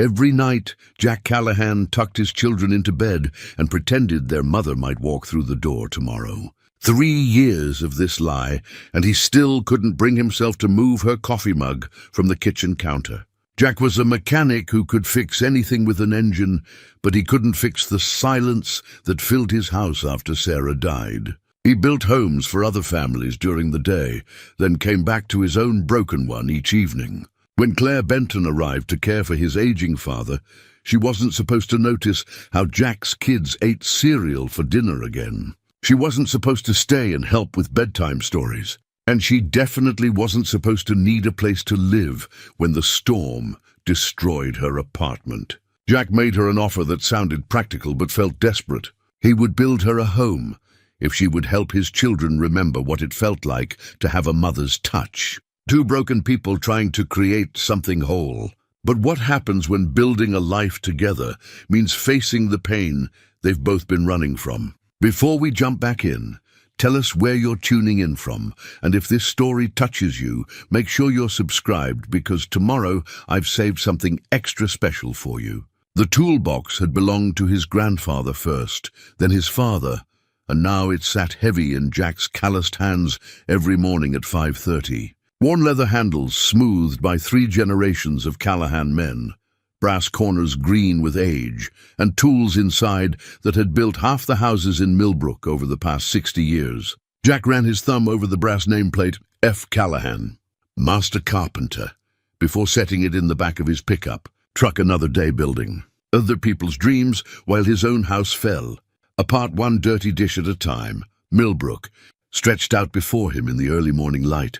Every night, Jack Callahan tucked his children into bed and pretended their mother might walk through the door tomorrow. 3 years of this lie, and he still couldn't bring himself to move her coffee mug from the kitchen counter. Jack was a mechanic who could fix anything with an engine, but he couldn't fix the silence that filled his house after Sarah died. He built homes for other families during the day, then came back to his own broken one each evening. When Claire Benton arrived to care for his aging father, she wasn't supposed to notice how Jack's kids ate cereal for dinner again. She wasn't supposed to stay and help with bedtime stories. And she definitely wasn't supposed to need a place to live when the storm destroyed her apartment. Jack made her an offer that sounded practical but felt desperate. He would build her a home if she would help his children remember what it felt like to have a mother's touch. Two broken people trying to create something whole. But what happens when building a life together means facing the pain they've both been running from? Before we jump back in, tell us where you're tuning in from, and if this story touches you, make sure you're subscribed because tomorrow I've saved something extra special for you. The toolbox had belonged to his grandfather first, then his father, and now it sat heavy in Jack's calloused hands every morning at 5:30. Worn leather handles smoothed by 3 generations of Callahan men, brass corners green with age, and tools inside that had built half the houses in Millbrook over the past 60 years. Jack ran his thumb over the brass nameplate, F. Callahan, Master Carpenter, before setting it in the back of his pickup, truck another day building. Other people's dreams while his own house fell, apart one dirty dish at a time. Millbrook stretched out before him in the early morning light.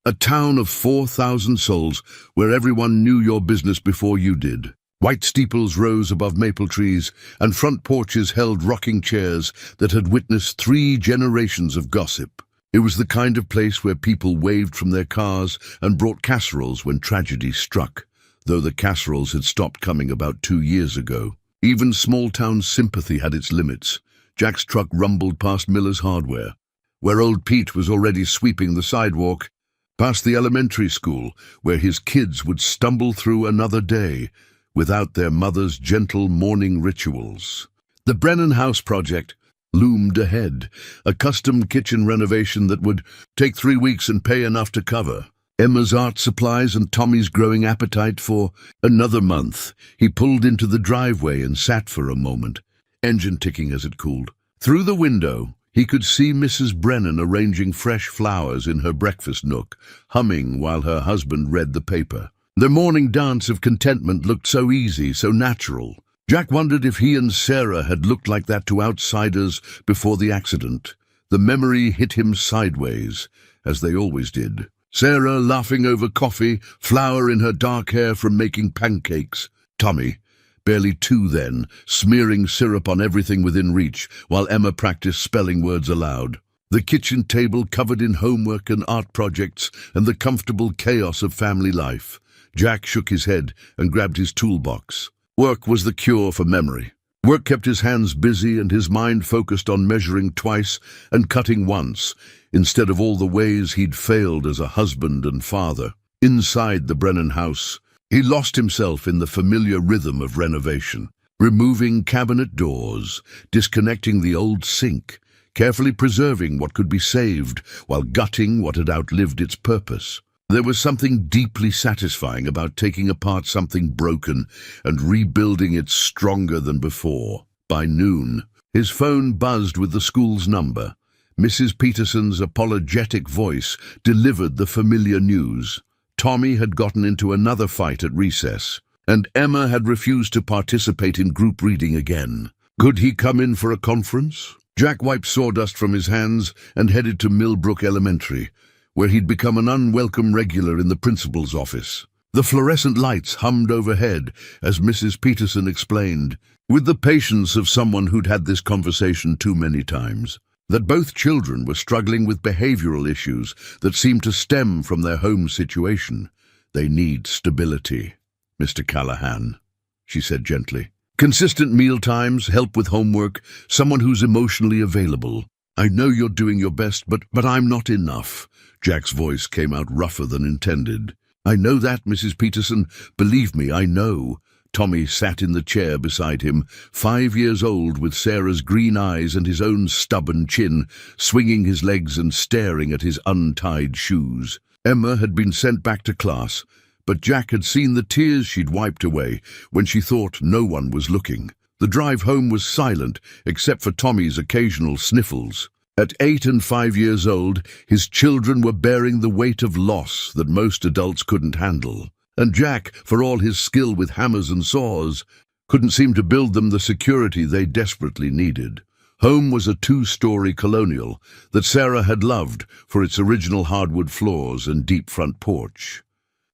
A town of 4,000 souls where everyone knew your business before you did. White steeples rose above maple trees, and front porches held rocking chairs that had witnessed 3 generations of gossip. It was the kind of place where people waved from their cars and brought casseroles when tragedy struck, though the casseroles had stopped coming about 2 years ago. Even small-town sympathy had its limits. Jack's truck rumbled past Miller's Hardware, where old Pete was already sweeping the sidewalk, past the elementary school, where his kids would stumble through another day without their mother's gentle morning rituals. The Brennan House project loomed ahead, a custom kitchen renovation that would take 3 weeks and pay enough to cover Emma's art supplies and Tommy's growing appetite for another month. He pulled into the driveway and sat for a moment, engine ticking as it cooled. Through the window, he could see Mrs. Brennan arranging fresh flowers in her breakfast nook, humming while her husband read the paper. Their morning dance of contentment looked so easy, so natural. Jack wondered if he and Sarah had looked like that to outsiders before the accident. The memory hit him sideways, as they always did. Sarah laughing over coffee, flour in her dark hair from making pancakes. Tommy, barely 2 then, smearing syrup on everything within reach, while Emma practiced spelling words aloud. The kitchen table covered in homework and art projects and the comfortable chaos of family life. Jack shook his head and grabbed his toolbox. Work was the cure for memory. Work kept his hands busy and his mind focused on measuring twice and cutting once, instead of all the ways he'd failed as a husband and father. Inside the Brennan house, he lost himself in the familiar rhythm of renovation, removing cabinet doors, disconnecting the old sink, carefully preserving what could be saved while gutting what had outlived its purpose. There was something deeply satisfying about taking apart something broken and rebuilding it stronger than before. By noon, his phone buzzed with the school's number. Mrs. Peterson's apologetic voice delivered the familiar news. Tommy had gotten into another fight at recess, and Emma had refused to participate in group reading again. Could he come in for a conference? Jack wiped sawdust from his hands and headed to Millbrook Elementary, where he'd become an unwelcome regular in the principal's office. The fluorescent lights hummed overhead as Mrs. Peterson explained, with the patience of someone who'd had this conversation too many times, that both children were struggling with behavioral issues that seemed to stem from their home situation. They need stability, Mr. Callahan, she said gently. Consistent meal times, help with homework, someone who's emotionally available. I know you're doing your best, but I'm not enough. Jack's voice came out rougher than intended. I know that, Mrs. Peterson. Believe me, I know. Tommy sat in the chair beside him, 5 years old, with Sarah's green eyes and his own stubborn chin, swinging his legs and staring at his untied shoes. Emma had been sent back to class, but Jack had seen the tears she'd wiped away when she thought no one was looking. The drive home was silent, except for Tommy's occasional sniffles. At 8 and 5 years old, his children were bearing the weight of loss that most adults couldn't handle. And Jack, for all his skill with hammers and saws, couldn't seem to build them the security they desperately needed. Home was a 2-story colonial that Sarah had loved for its original hardwood floors and deep front porch.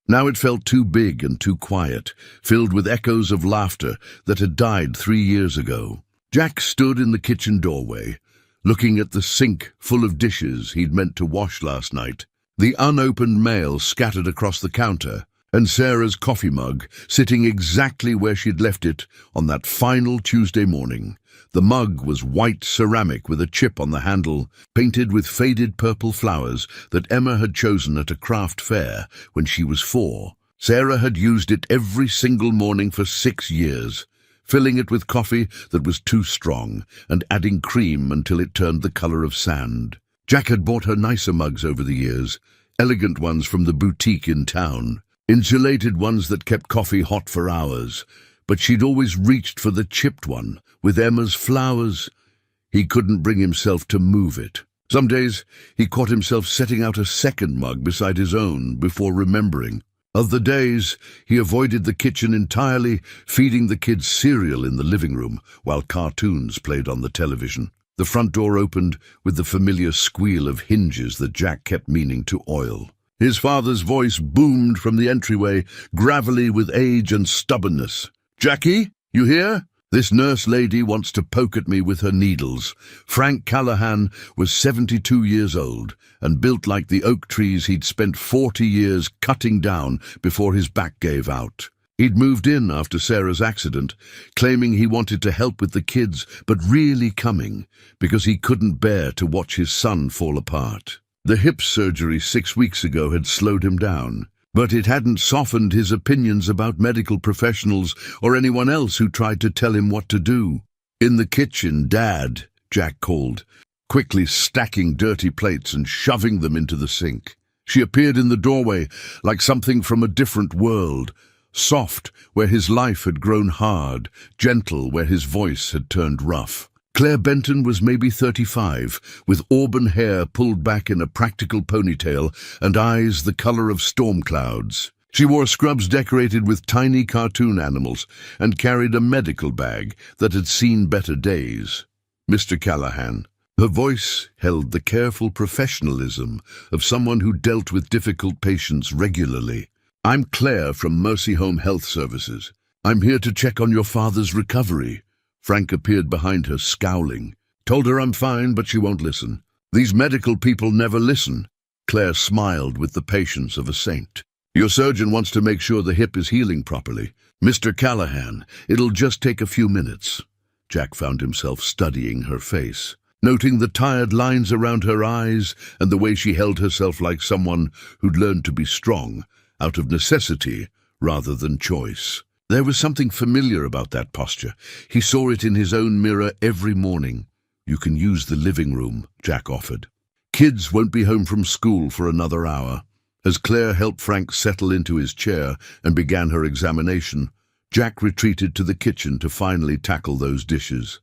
Now it felt too big and too quiet, filled with echoes of laughter that had died 3 years ago. Jack stood in the kitchen doorway, looking at the sink full of dishes he'd meant to wash last night, the unopened mail scattered across the counter, and Sarah's coffee mug sitting exactly where she'd left it on that final Tuesday morning. The mug was white ceramic with a chip on the handle, painted with faded purple flowers that Emma had chosen at a craft fair when she was 4. Sarah had used it every single morning for 6 years, filling it with coffee that was too strong and adding cream until it turned the color of sand. Jack had bought her nicer mugs over the years, elegant ones from the boutique in town, insulated ones that kept coffee hot for hours, but she'd always reached for the chipped one with Emma's flowers. He couldn't bring himself to move it. Some days he caught himself setting out a second mug beside his own before remembering. Other days he avoided the kitchen entirely, feeding the kids cereal in the living room while cartoons played on the television. The front door opened with the familiar squeal of hinges that Jack kept meaning to oil. His father's voice boomed from the entryway, gravelly with age and stubbornness. "Jackie, you here? This nurse lady wants to poke at me with her needles." Frank Callahan was 72 years old and built like the oak trees he'd spent 40 years cutting down before his back gave out. He'd moved in after Sarah's accident, claiming he wanted to help with the kids, but really coming because he couldn't bear to watch his son fall apart. The hip surgery 6 weeks ago had slowed him down, but it hadn't softened his opinions about medical professionals or anyone else who tried to tell him what to do. "In the kitchen, Dad," Jack called, quickly stacking dirty plates and shoving them into the sink. She appeared in the doorway like something from a different world, soft where his life had grown hard, gentle where his voice had turned rough. Claire Benton was maybe 35, with auburn hair pulled back in a practical ponytail and eyes the color of storm clouds. She wore scrubs decorated with tiny cartoon animals and carried a medical bag that had seen better days. "Mr. Callahan." Her voice held the careful professionalism of someone who dealt with difficult patients regularly. "I'm Claire from Mercy Home Health Services. I'm here to check on your father's recovery." Frank appeared behind her, scowling. "Told her I'm fine, but she won't listen. These medical people never listen." Claire smiled with the patience of a saint. "Your surgeon wants to make sure the hip is healing properly. Mr. Callahan, it'll just take a few minutes." Jack found himself studying her face, noting the tired lines around her eyes and the way she held herself like someone who'd learned to be strong, out of necessity rather than choice. There was something familiar about that posture. He saw it in his own mirror every morning. "You can use the living room," Jack offered. "Kids won't be home from school for another hour." As Claire helped Frank settle into his chair and began her examination, Jack retreated to the kitchen to finally tackle those dishes.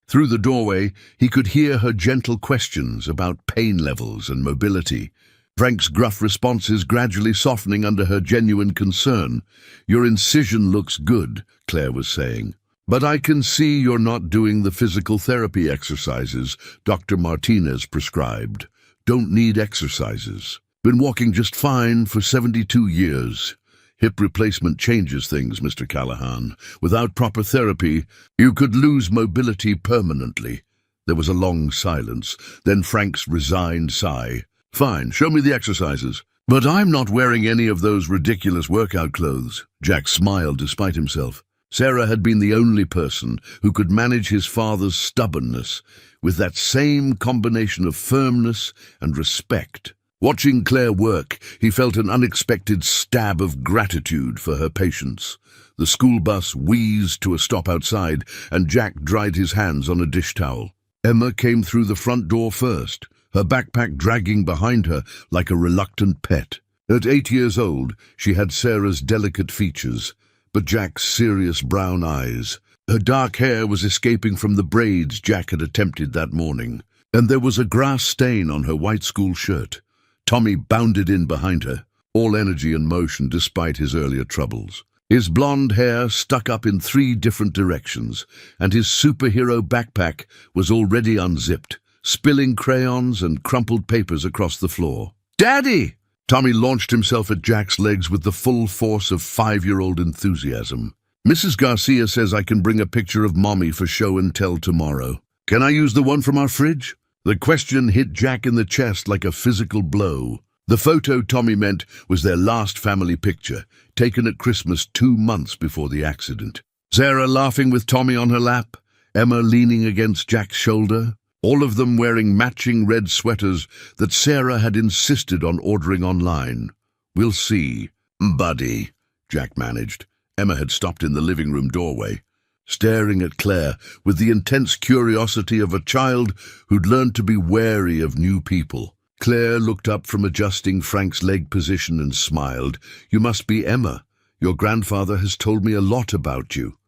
Through the doorway, he could hear her gentle questions about pain levels and mobility. Frank's gruff responses gradually softening under her genuine concern. "Your incision looks good," Claire was saying. "But I can see you're not doing the physical therapy exercises Dr. Martinez prescribed. Don't need exercises. Been walking just fine for 72 years. Hip replacement changes things, Mr. Callahan. Without proper therapy, you could lose mobility permanently." There was a long silence, then Frank's resigned sigh. "Fine, show me the exercises." "But I'm not wearing any of those ridiculous workout clothes." Jack smiled despite himself. Sarah had been the only person who could manage his father's stubbornness with that same combination of firmness and respect. Watching Claire work, he felt an unexpected stab of gratitude for her patience. The school bus wheezed to a stop outside, and Jack dried his hands on a dish towel. Emma came through the front door first, her backpack dragging behind her like a reluctant pet. At 8 years old, she had Sarah's delicate features, but Jack's serious brown eyes. Her dark hair was escaping from the braids Jack had attempted that morning, and there was a grass stain on her white school shirt. Tommy bounded in behind her, all energy and motion despite his earlier troubles. His blonde hair stuck up in 3 different directions, and his superhero backpack was already unzipped, spilling crayons and crumpled papers across the floor. "Daddy!" Tommy launched himself at Jack's legs with the full force of 5-year-old enthusiasm. "Mrs. Garcia says I can bring a picture of Mommy for show and tell tomorrow. Can I use the one from our fridge?" The question hit Jack in the chest like a physical blow. The photo Tommy meant was their last family picture, taken at Christmas 2 months before the accident. Sarah laughing with Tommy on her lap, Emma leaning against Jack's shoulder, all of them wearing matching red sweaters that Sarah had insisted on ordering online. "We'll see, buddy," Jack managed. Emma had stopped in the living room doorway, staring at Claire with the intense curiosity of a child who'd learned to be wary of new people. Claire looked up from adjusting Frank's leg position and smiled. "You must be Emma. Your grandfather has told me a lot about you.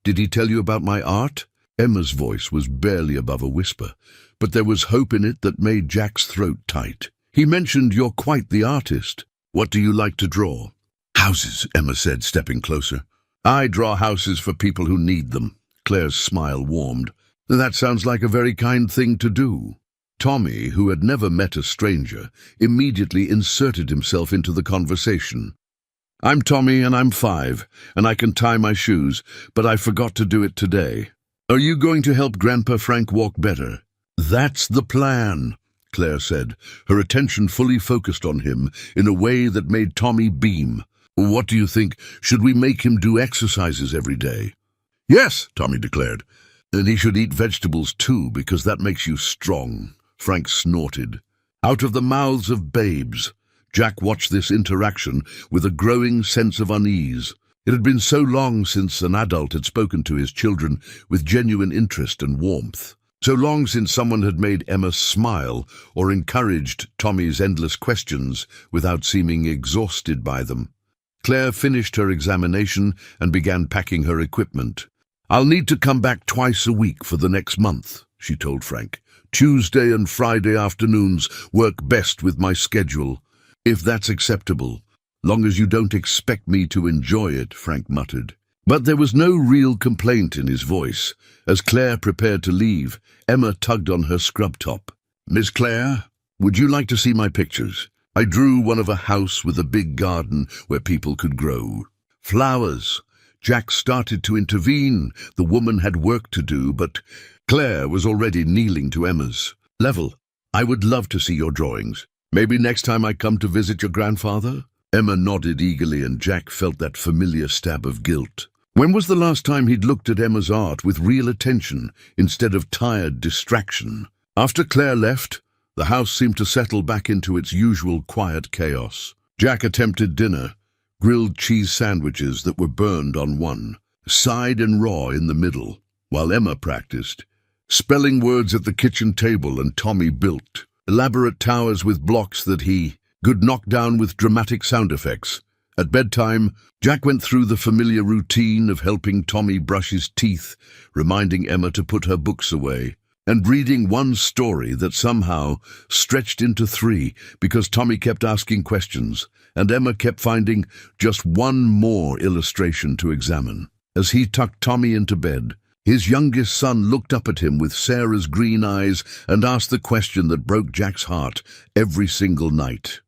Did he tell you about my art?" Emma's voice was barely above a whisper, but there was hope in it that made Jack's throat tight. "He mentioned you're quite the artist. What do you like to draw?" "Houses," Emma said, stepping closer. "I draw houses for people who need them." Claire's smile warmed. "That sounds like a very kind thing to do." Tommy, who had never met a stranger, immediately inserted himself into the conversation. "I'm Tommy and I'm 5, and I can tie my shoes, but I forgot to do it today. Are you going to help Grandpa Frank walk better?" "That's the plan," Claire said, her attention fully focused on him in a way that made Tommy beam. "What do you think? Should we make him do exercises every day?" "Yes," Tommy declared. "And he should eat vegetables too, because that makes you strong," Frank snorted. Out of the mouths of babes, Jack watched this interaction with a growing sense of unease. It had been so long since an adult had spoken to his children with genuine interest and warmth. So long since someone had made Emma smile or encouraged Tommy's endless questions without seeming exhausted by them. Claire finished her examination and began packing her equipment. "I'll need to come back twice a week for the next month," she told Frank. "Tuesday and Friday afternoons work best with my schedule. If that's acceptable, long as you don't expect me to enjoy it," Frank muttered. But there was no real complaint in his voice. As Claire prepared to leave, Emma tugged on her scrub top. "Miss Claire, would you like to see my pictures? I drew one of a house with a big garden where people could grow flowers." Jack started to intervene. The woman had work to do, but Claire was already kneeling to Emma's level. "I would love to see your drawings. Maybe next time I come to visit your grandfather?" Emma nodded eagerly, and Jack felt that familiar stab of guilt. When was the last time he'd looked at Emma's art with real attention instead of tired distraction? After Claire left, the house seemed to settle back into its usual quiet chaos. Jack attempted dinner, grilled cheese sandwiches that were burned on one, side and raw in the middle, while Emma practiced, spelling words at the kitchen table, and Tommy built elaborate towers with blocks that he could knock down with dramatic sound effects. At bedtime, Jack went through the familiar routine of helping Tommy brush his teeth, reminding Emma to put her books away, and reading one story that somehow stretched into 3 because Tommy kept asking questions, and Emma kept finding just one more illustration to examine. As he tucked Tommy into bed, his youngest son looked up at him with Sarah's green eyes and asked the question that broke Jack's heart every single night.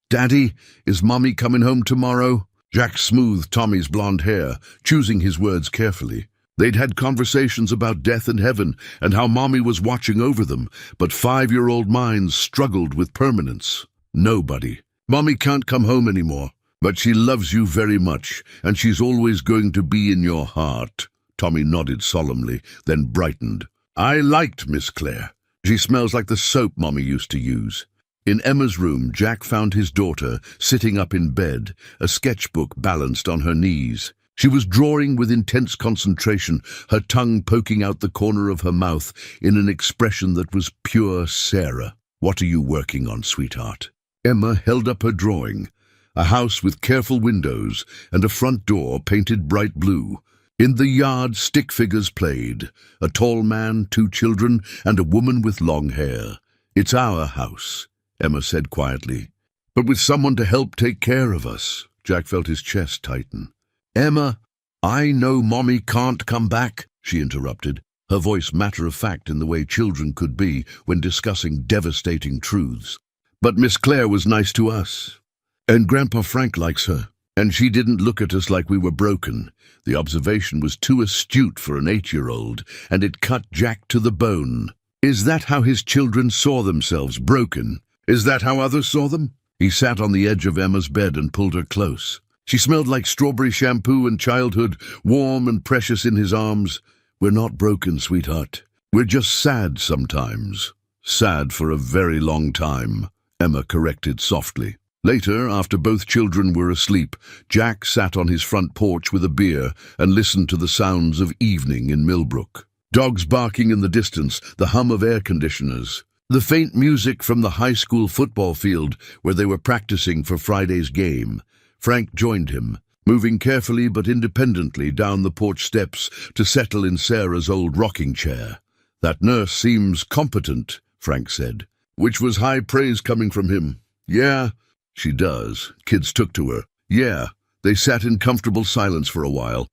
"Daddy, is Mommy coming home tomorrow?" Jack smoothed Tommy's blonde hair, choosing his words carefully. They'd had conversations about death and heaven and how Mommy was watching over them, but 5-year-old minds struggled with permanence. "Nobody. Mommy can't come home anymore, but she loves you very much, and she's always going to be in your heart." Tommy nodded solemnly, then brightened. "I liked Miss Claire. She smells like the soap Mommy used to use." In Emma's room, Jack found his daughter sitting up in bed, a sketchbook balanced on her knees. She was drawing with intense concentration, her tongue poking out the corner of her mouth in an expression that was pure Sarah. "What are you working on, sweetheart?" Emma held up her drawing, a house with careful windows and a front door painted bright blue. In the yard, stick figures played, a tall man, 2 children, and a woman with long hair. "It's our house," Emma said quietly. "But with someone to help take care of us." Jack felt his chest tighten. "Emma, I know Mommy can't come back," she interrupted, her voice matter-of-fact in the way children could be when discussing devastating truths. "But Miss Claire was nice to us. And Grandpa Frank likes her. And she didn't look at us like we were broken." The observation was too astute for an 8-year-old, and it cut Jack to the bone. Is that how his children saw themselves, broken? Is that how others saw them? He sat on the edge of Emma's bed and pulled her close. She smelled like strawberry shampoo and childhood, warm and precious in his arms. "We're not broken, sweetheart. We're just sad sometimes." "Sad for a very long time," Emma corrected softly. Later, after both children were asleep, Jack sat on his front porch with a beer and listened to the sounds of evening in Millbrook. Dogs barking in the distance, the hum of air conditioners, the faint music from the high school football field where they were practicing for Friday's game. Frank joined him, moving carefully but independently down the porch steps to settle in Sarah's old rocking chair. "That nurse seems competent," Frank said, which was high praise coming from him. "Yeah, she does." Kids took to her. "Yeah." They sat in comfortable silence for a while.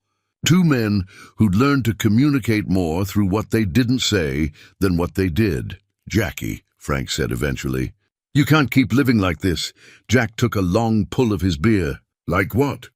2 men who'd learned to communicate more through what they didn't say than what they did. "Jackie," Frank said eventually, "you can't keep living like this." Jack took a long pull of his beer. "Like what?"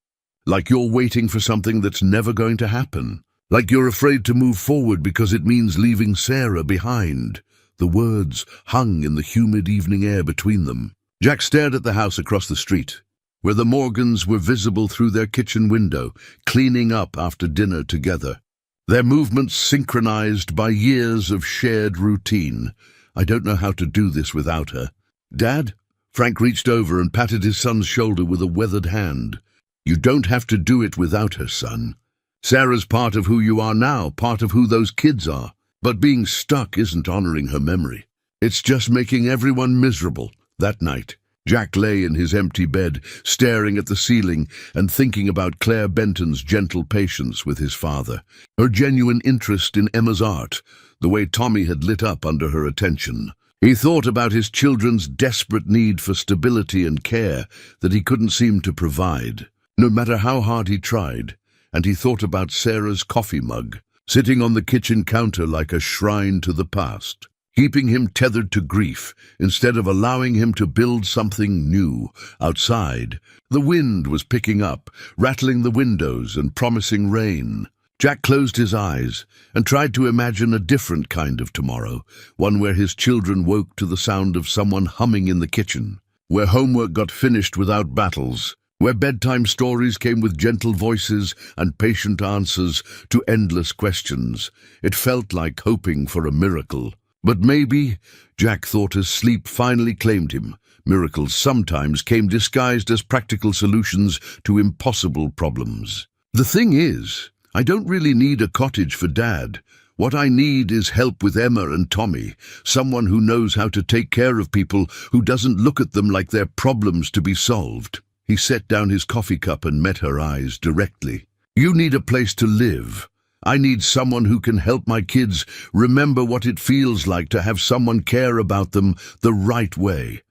"Like you're waiting for something that's never going to happen. Like you're afraid to move forward because it means leaving Sarah behind." The words hung in the humid evening air between them. Jack stared at the house across the street, where the Morgans were visible through their kitchen window, cleaning up after dinner together, their movements synchronized by years of shared routine. "I don't know how to do this without her." "Dad?" Frank reached over and patted his son's shoulder with a weathered hand. "You don't have to do it without her, son. Sarah's part of who you are now, part of who those kids are. But being stuck isn't honoring her memory. It's just making everyone miserable." That night, Jack lay in his empty bed, staring at the ceiling and thinking about Claire Benton's gentle patience with his father, her genuine interest in Emma's art, the way Tommy had lit up under her attention. He thought about his children's desperate need for stability and care that he couldn't seem to provide, no matter how hard he tried, and he thought about Sarah's coffee mug, sitting on the kitchen counter like a shrine to the past, keeping him tethered to grief instead of allowing him to build something new. Outside, the wind was picking up, rattling the windows and promising rain. Jack closed his eyes and tried to imagine a different kind of tomorrow, one where his children woke to the sound of someone humming in the kitchen, where homework got finished without battles, where bedtime stories came with gentle voices and patient answers to endless questions. It felt like hoping for a miracle. But maybe, Jack thought as sleep finally claimed him, miracles sometimes came disguised as practical solutions to impossible problems. "The thing is, I don't really need a cottage for Dad. What I need is help with Emma and Tommy, someone who knows how to take care of people, who doesn't look at them like they're problems to be solved." He set down his coffee cup and met her eyes directly. "You need a place to live. I need someone who can help my kids remember what it feels like to have someone care about them the right way.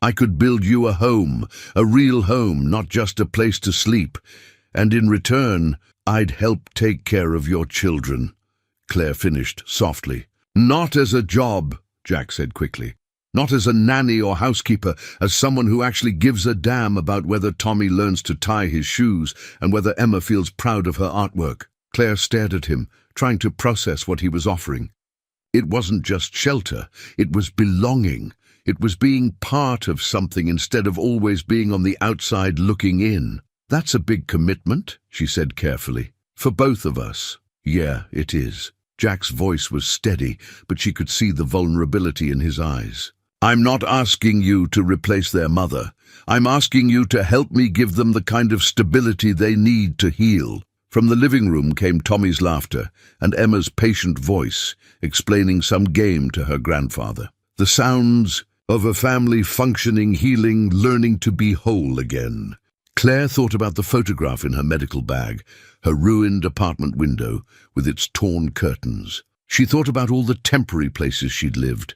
I could build you a home, a real home, not just a place to sleep. And in return, I'd help take care of your children," Claire finished softly. "Not as a job," Jack said quickly. "Not as a nanny or housekeeper, as someone who actually gives a damn about whether Tommy learns to tie his shoes and whether Emma feels proud of her artwork." Claire stared at him, trying to process what he was offering. It wasn't just shelter, it was belonging. It was being part of something instead of always being on the outside looking in. "That's a big commitment," she said carefully. "For both of us." "Yeah, it is." Jack's voice was steady, but she could see the vulnerability in his eyes. "I'm not asking you to replace their mother. I'm asking you to help me give them the kind of stability they need to heal." From the living room came Tommy's laughter and Emma's patient voice explaining some game to her grandfather. The sounds of a family functioning, healing, learning to be whole again. Claire thought about the photograph in her medical bag, her ruined apartment window with its torn curtains. She thought about all the temporary places she'd lived,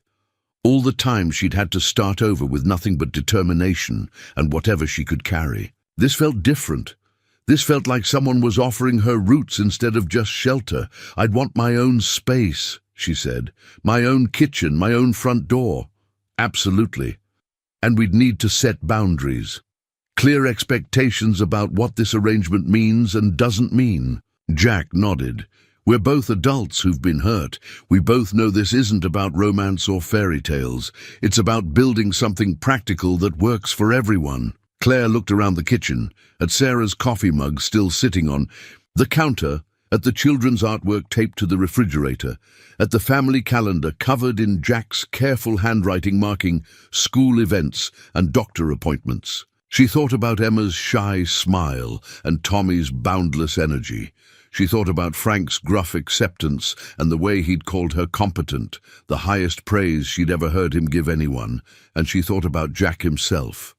all the times she'd had to start over with nothing but determination and whatever she could carry. This felt different. This felt like someone was offering her roots instead of just shelter. "I'd want my own space," she said. "My own kitchen, my own front door." Absolutely. And we'd need to set boundaries. Clear expectations about what this arrangement means and doesn't mean. Jack nodded. "We're both adults who've been hurt. We both know this isn't about romance or fairy tales. It's about building something practical that works for everyone." Claire looked around the kitchen, at Sarah's coffee mug still sitting on the counter, at the children's artwork taped to the refrigerator, at the family calendar covered in Jack's careful handwriting marking school events and doctor appointments. She thought about Emma's shy smile and Tommy's boundless energy. She thought about Frank's gruff acceptance and the way he'd called her competent, the highest praise she'd ever heard him give anyone, and she thought about Jack himself.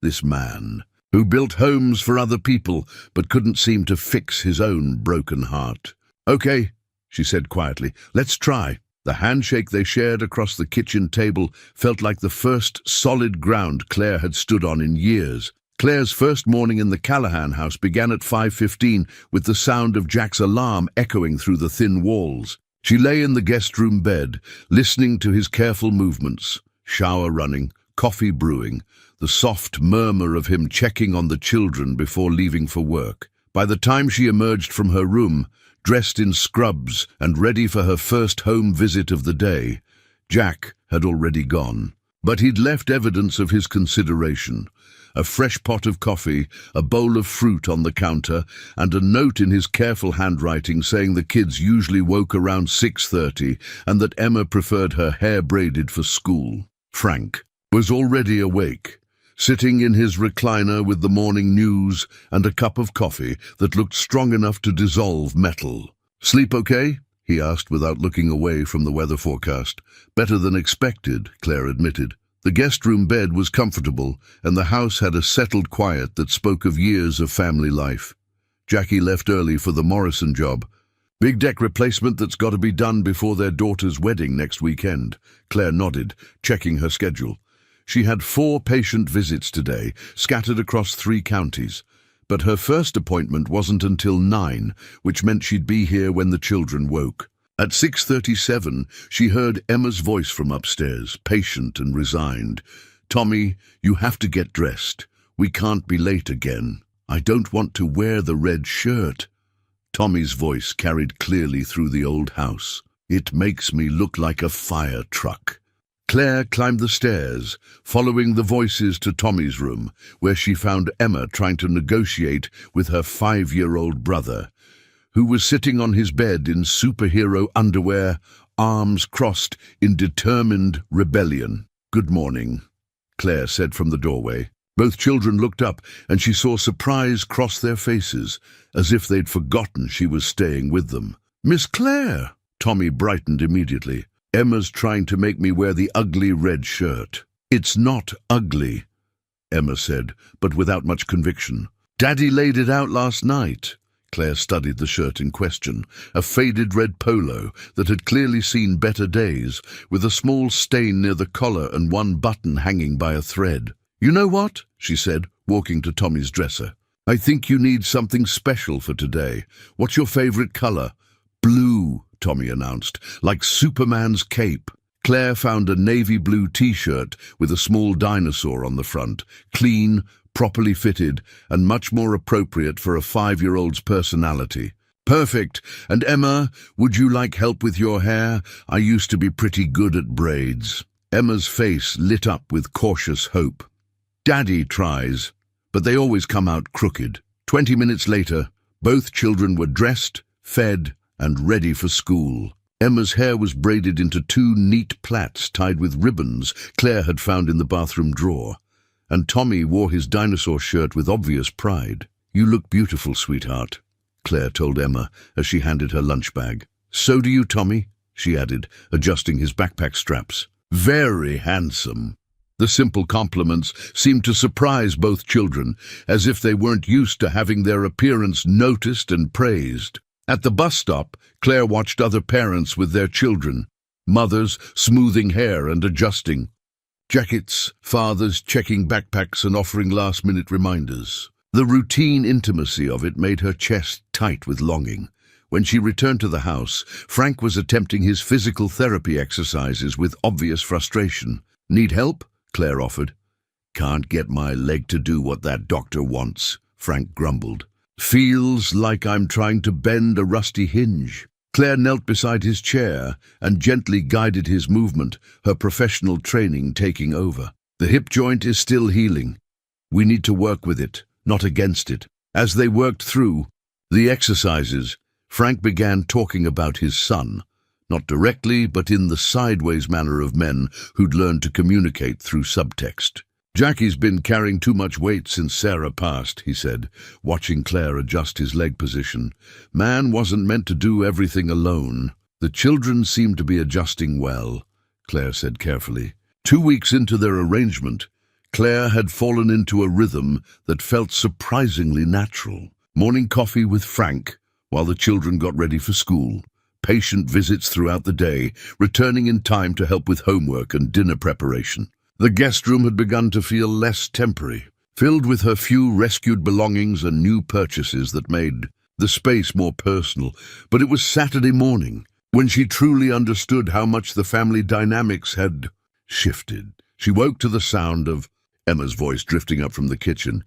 This man, who built homes for other people but couldn't seem to fix his own broken heart. "Okay," she said quietly, "let's try." The handshake they shared across the kitchen table felt like the first solid ground Claire had stood on in years. Claire's first morning in the Callahan house began at 5:15 with the sound of Jack's alarm echoing through the thin walls. She lay in the guest room bed, listening to his careful movements, shower running, coffee brewing, the soft murmur of him checking on the children before leaving for work. By the time she emerged from her room, dressed in scrubs and ready for her first home visit of the day, Jack had already gone. But he'd left evidence of his consideration. A fresh pot of coffee, a bowl of fruit on the counter, and a note in his careful handwriting saying the kids usually woke around 6:30 and that Emma preferred her hair braided for school. Frank was already awake, sitting in his recliner with the morning news and a cup of coffee that looked strong enough to dissolve metal. "Sleep okay?" he asked without looking away from the weather forecast. "Better than expected," Claire admitted. The guest room bed was comfortable, and the house had a settled quiet that spoke of years of family life. Jackie left early for the Morrison job. "Big deck replacement that's got to be done before their daughter's wedding next weekend." Claire nodded, checking her schedule. She had 4 patient visits today, scattered across 3 counties. But her first appointment wasn't until 9, which meant she'd be here when the children woke. At 6:37, she heard Emma's voice from upstairs, patient and resigned. "Tommy, you have to get dressed. We can't be late again. I don't want to wear the red shirt." Tommy's voice carried clearly through the old house. "It makes me look like a fire truck." Claire climbed the stairs, following the voices to Tommy's room, where she found Emma trying to negotiate with her 5-year-old brother, who was sitting on his bed in superhero underwear, arms crossed in determined rebellion. "Good morning," Claire said from the doorway. Both children looked up, and she saw surprise cross their faces, as if they'd forgotten she was staying with them. "Miss Claire!" Tommy brightened immediately. "Emma's trying to make me wear the ugly red shirt." "It's not ugly," Emma said, but without much conviction. "Daddy laid it out last night." Claire studied the shirt in question, a faded red polo that had clearly seen better days, with a small stain near the collar and one button hanging by a thread. "You know what?" she said, walking to Tommy's dresser. "I think you need something special for today. What's your favorite color?" "Blue," Tommy announced, "like Superman's cape." Claire found a navy blue t-shirt with a small dinosaur on the front, clean, properly fitted, and much more appropriate for a 5-year-old's personality. "Perfect. And Emma, would you like help with your hair? I used to be pretty good at braids." Emma's face lit up with cautious hope. "Daddy tries, but they always come out crooked." 20 minutes later, both children were dressed, fed, and ready for school. Emma's hair was braided into 2 neat plaits tied with ribbons Claire had found in the bathroom drawer, and Tommy wore his dinosaur shirt with obvious pride. "You look beautiful, sweetheart." Claire told Emma as she handed her lunch bag. "So do you, Tommy," she added, adjusting his backpack straps. "Very handsome." The simple compliments seemed to surprise both children, as if they weren't used to having their appearance noticed and praised. At the bus stop, Claire watched other parents with their children, mothers smoothing hair and adjusting jackets, fathers checking backpacks and offering last-minute reminders. The routine intimacy of it made her chest tight with longing. When she returned to the house, Frank was attempting his physical therapy exercises with obvious frustration. "Need help?" Claire offered. "Can't get my leg to do what that doctor wants," Frank grumbled. "Feels like I'm trying to bend a rusty hinge." Claire knelt beside his chair and gently guided his movement, her professional training taking over. "The hip joint is still healing. We need to work with it, not against it." As they worked through the exercises, Frank began talking about his son, not directly, but in the sideways manner of men who'd learned to communicate through subtext. "Jackie's been carrying too much weight since Sarah passed," he said, watching Claire adjust his leg position. "Man wasn't meant to do everything alone." "The children seem to be adjusting well," Claire said carefully. 2 weeks into their arrangement, Claire had fallen into a rhythm that felt surprisingly natural. Morning coffee with Frank, while the children got ready for school. Patient visits throughout the day, returning in time to help with homework and dinner preparation. The guest room had begun to feel less temporary, filled with her few rescued belongings and new purchases that made the space more personal. But it was Saturday morning, when she truly understood how much the family dynamics had shifted. She woke to the sound of Emma's voice drifting up from the kitchen,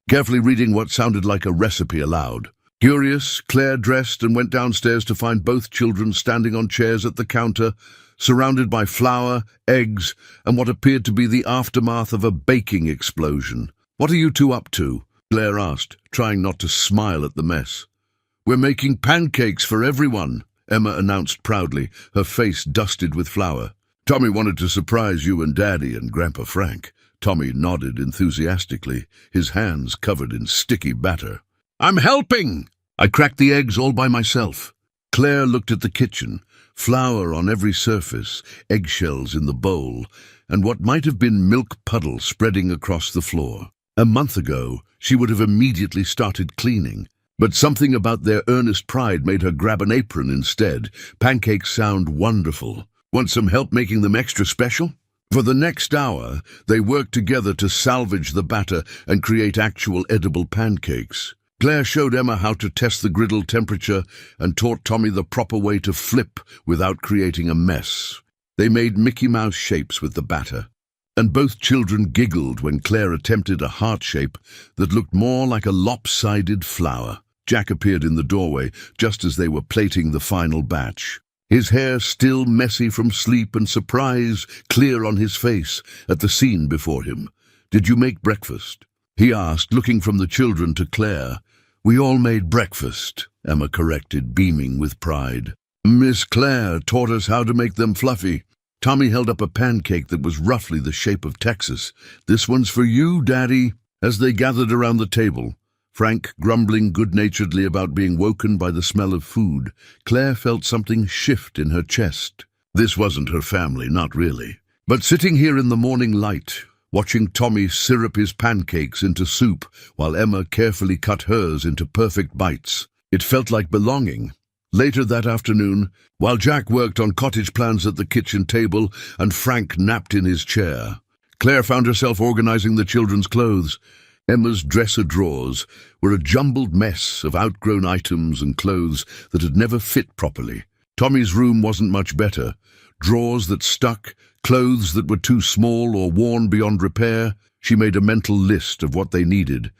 carefully reading what sounded like a recipe aloud. Curious, Claire dressed and went downstairs to find both children standing on chairs at the counter, surrounded by flour, eggs, and what appeared to be the aftermath of a baking explosion. "What are you two up to?" Claire asked, trying not to smile at the mess. "We're making pancakes for everyone," Emma announced proudly, her face dusted with flour. "Tommy wanted to surprise you and Daddy and Grandpa Frank." Tommy nodded enthusiastically, his hands covered in sticky batter. "I'm helping!" "I cracked the eggs all by myself." Claire looked at the kitchen, flour on every surface, eggshells in the bowl, and what might have been milk puddles spreading across the floor. A month ago, she would have immediately started cleaning, but something about their earnest pride made her grab an apron instead. "Pancakes sound wonderful. Want some help making them extra special?" For the next hour, they worked together to salvage the batter and create actual edible pancakes. Claire showed Emma how to test the griddle temperature and taught Tommy the proper way to flip without creating a mess. They made Mickey Mouse shapes with the batter, and both children giggled when Claire attempted a heart shape that looked more like a lopsided flower. Jack appeared in the doorway just as they were plating the final batch, his hair still messy from sleep and surprise clear on his face at the scene before him. "Did you make breakfast?" he asked, looking from the children to Claire. "We all made breakfast," Emma corrected, beaming with pride. "Miss Claire taught us how to make them fluffy." Tommy held up a pancake that was roughly the shape of Texas. "This one's for you, Daddy." As they gathered around the table, Frank grumbling good-naturedly about being woken by the smell of food, Claire felt something shift in her chest. This wasn't her family, not really. But sitting here in the morning light, watching Tommy syrup his pancakes into soup while Emma carefully cut hers into perfect bites, it felt like belonging. Later that afternoon, while Jack worked on cottage plans at the kitchen table and Frank napped in his chair, Claire found herself organizing the children's clothes. Emma's dresser drawers were a jumbled mess of outgrown items and clothes that had never fit properly. Tommy's room wasn't much better. Drawers that stuck, clothes that were too small or worn beyond repair. She made a mental list of what they needed,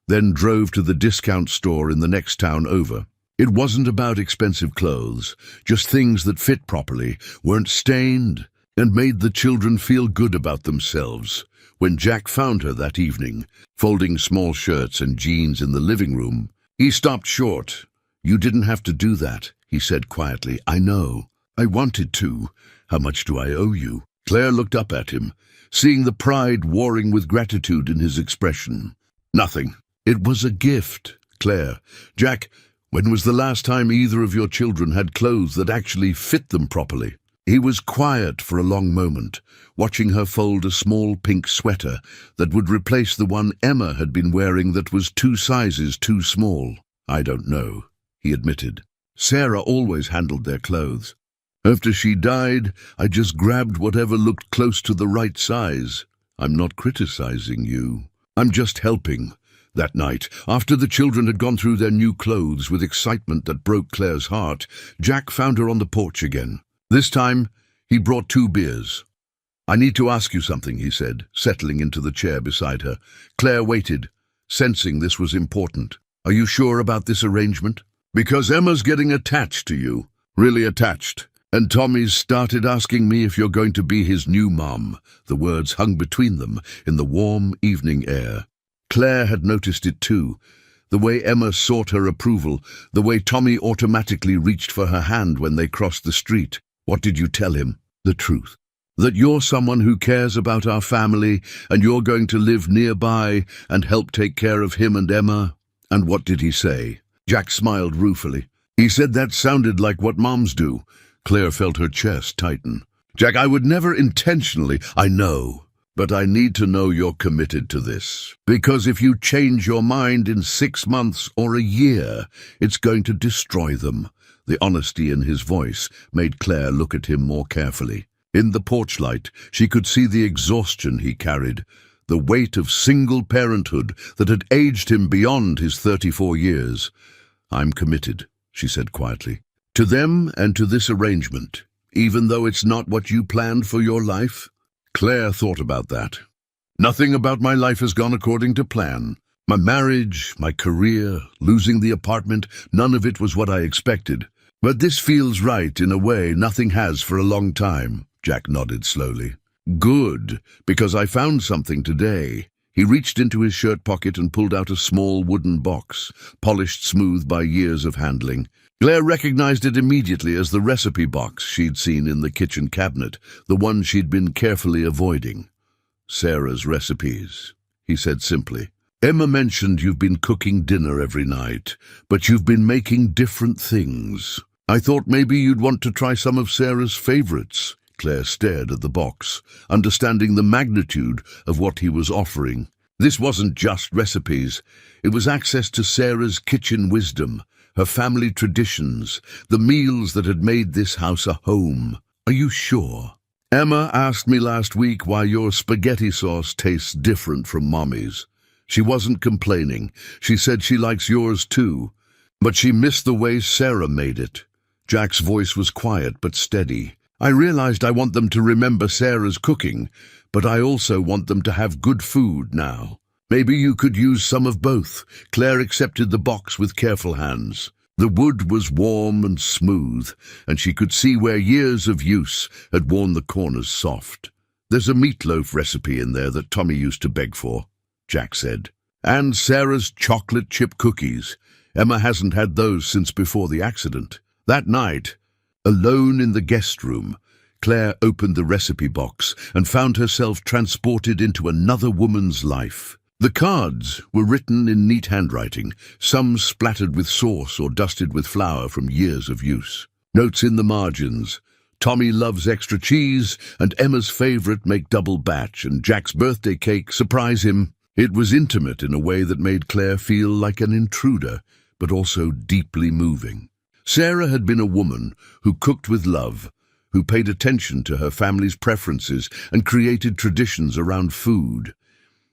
then drove to the discount store in the next town over. It wasn't about expensive clothes, just things that fit properly, weren't stained, and made the children feel good about themselves. When Jack found her that evening, folding small shirts and jeans in the living room, he stopped short. "You didn't have to do that," he said quietly. "I know. I wanted to. How much do I owe you?" Claire looked up at him, seeing the pride warring with gratitude in his expression. "Nothing. It was a gift, Claire. Jack, When was the last time either of your children had clothes that actually fit them properly? He was quiet for a long moment, watching her fold a small pink sweater that would replace the one Emma had been wearing that was 2 sizes too small. I don't know, he admitted. Sarah always handled their clothes. After she died, I just grabbed whatever looked close to the right size. I'm not criticizing you. I'm just helping. That night, after the children had gone through their new clothes with excitement that broke Claire's heart, Jack found her on the porch again. This time, he brought 2 beers. I need to ask you something, he said, settling into the chair beside her. Claire waited, sensing this was important. Are you sure about this arrangement? Because Emma's getting attached to you. Really attached. And Tommy's started asking me if you're going to be his new mom. The words hung between them in the warm evening air. Claire had noticed it too. The way Emma sought her approval, the way Tommy automatically reached for her hand when they crossed the street. What did you tell him? The truth. That you're someone who cares about our family and you're going to live nearby and help take care of him and Emma. And what did he say? Jack smiled ruefully. He said that sounded like what moms do. Claire felt her chest tighten. Jack, I would never intentionally. I know. But I need to know you're committed to this. Because if you change your mind in 6 months or a year, it's going to destroy them. The honesty in his voice made Claire look at him more carefully. In the porch light, she could see the exhaustion he carried, the weight of single parenthood that had aged him beyond his 34 years. I'm committed, she said quietly, to them and to this arrangement, even though it's not what you planned for your life. Claire thought about that. Nothing about my life has gone according to plan. My marriage, my career, losing the apartment, none of it was what I expected. But this feels right in a way nothing has for a long time. Jack nodded slowly. Good, because I found something today. He reached into his shirt pocket and pulled out a small wooden box, polished smooth by years of handling. Claire recognized it immediately as the recipe box she'd seen in the kitchen cabinet, the one she'd been carefully avoiding. Sarah's recipes, he said simply. Emma mentioned you've been cooking dinner every night, but you've been making different things. I thought maybe you'd want to try some of Sarah's favorites. Claire stared at the box, understanding the magnitude of what he was offering. This wasn't just recipes. It was access to Sarah's kitchen wisdom, her family traditions, the meals that had made this house a home. Are you sure? Emma asked me last week why your spaghetti sauce tastes different from Mommy's. She wasn't complaining. She said she likes yours too. But she missed the way Sarah made it. Jack's voice was quiet but steady. I realized I want them to remember Sarah's cooking, but I also want them to have good food now. Maybe you could use some of both. Claire accepted the box with careful hands. The wood was warm and smooth, and she could see where years of use had worn the corners soft. There's a meatloaf recipe in there that Tommy used to beg for, Jack said. And Sarah's chocolate chip cookies. Emma hasn't had those since before the accident. That night, alone in the guest room, Claire opened the recipe box and found herself transported into another woman's life. The cards were written in neat handwriting, some splattered with sauce or dusted with flour from years of use. Notes in the margins. Tommy loves extra cheese, and Emma's favorite make double batch, and Jack's birthday cake surprise him. It was intimate in a way that made Claire feel like an intruder, but also deeply moving. Sarah had been a woman who cooked with love, who paid attention to her family's preferences and created traditions around food.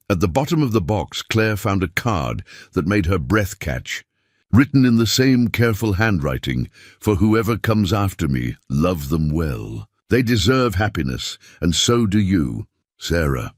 At the bottom of the box, Claire found a card that made her breath catch. Written in the same careful handwriting, for whoever comes after me, love them well. They deserve happiness, and so do you, Sarah.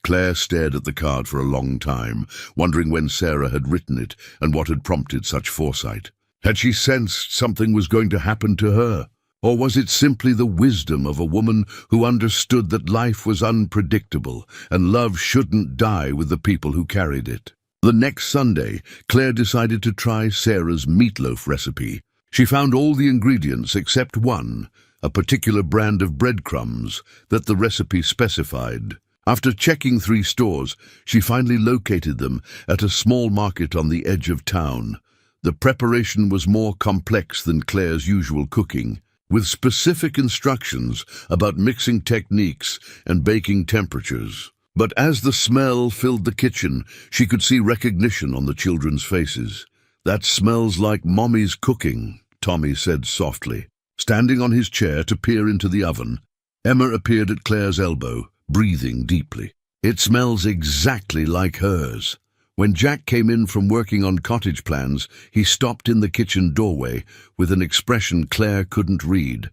Claire stared at the card for a long time, wondering when Sarah had written it and what had prompted such foresight. Had she sensed something was going to happen to her? Or was it simply the wisdom of a woman who understood that life was unpredictable and love shouldn't die with the people who carried it? The next Sunday, Claire decided to try Sarah's meatloaf recipe. She found all the ingredients except one, a particular brand of breadcrumbs that the recipe specified. After checking 3 stores, she finally located them at a small market on the edge of town. The preparation was more complex than Claire's usual cooking, with specific instructions about mixing techniques and baking temperatures. But as the smell filled the kitchen, she could see recognition on the children's faces. "That smells like Mommy's cooking," Tommy said softly. Standing on his chair to peer into the oven, Emma appeared at Claire's elbow, breathing deeply. "It smells exactly like hers." When Jack came in from working on cottage plans, he stopped in the kitchen doorway with an expression Claire couldn't read.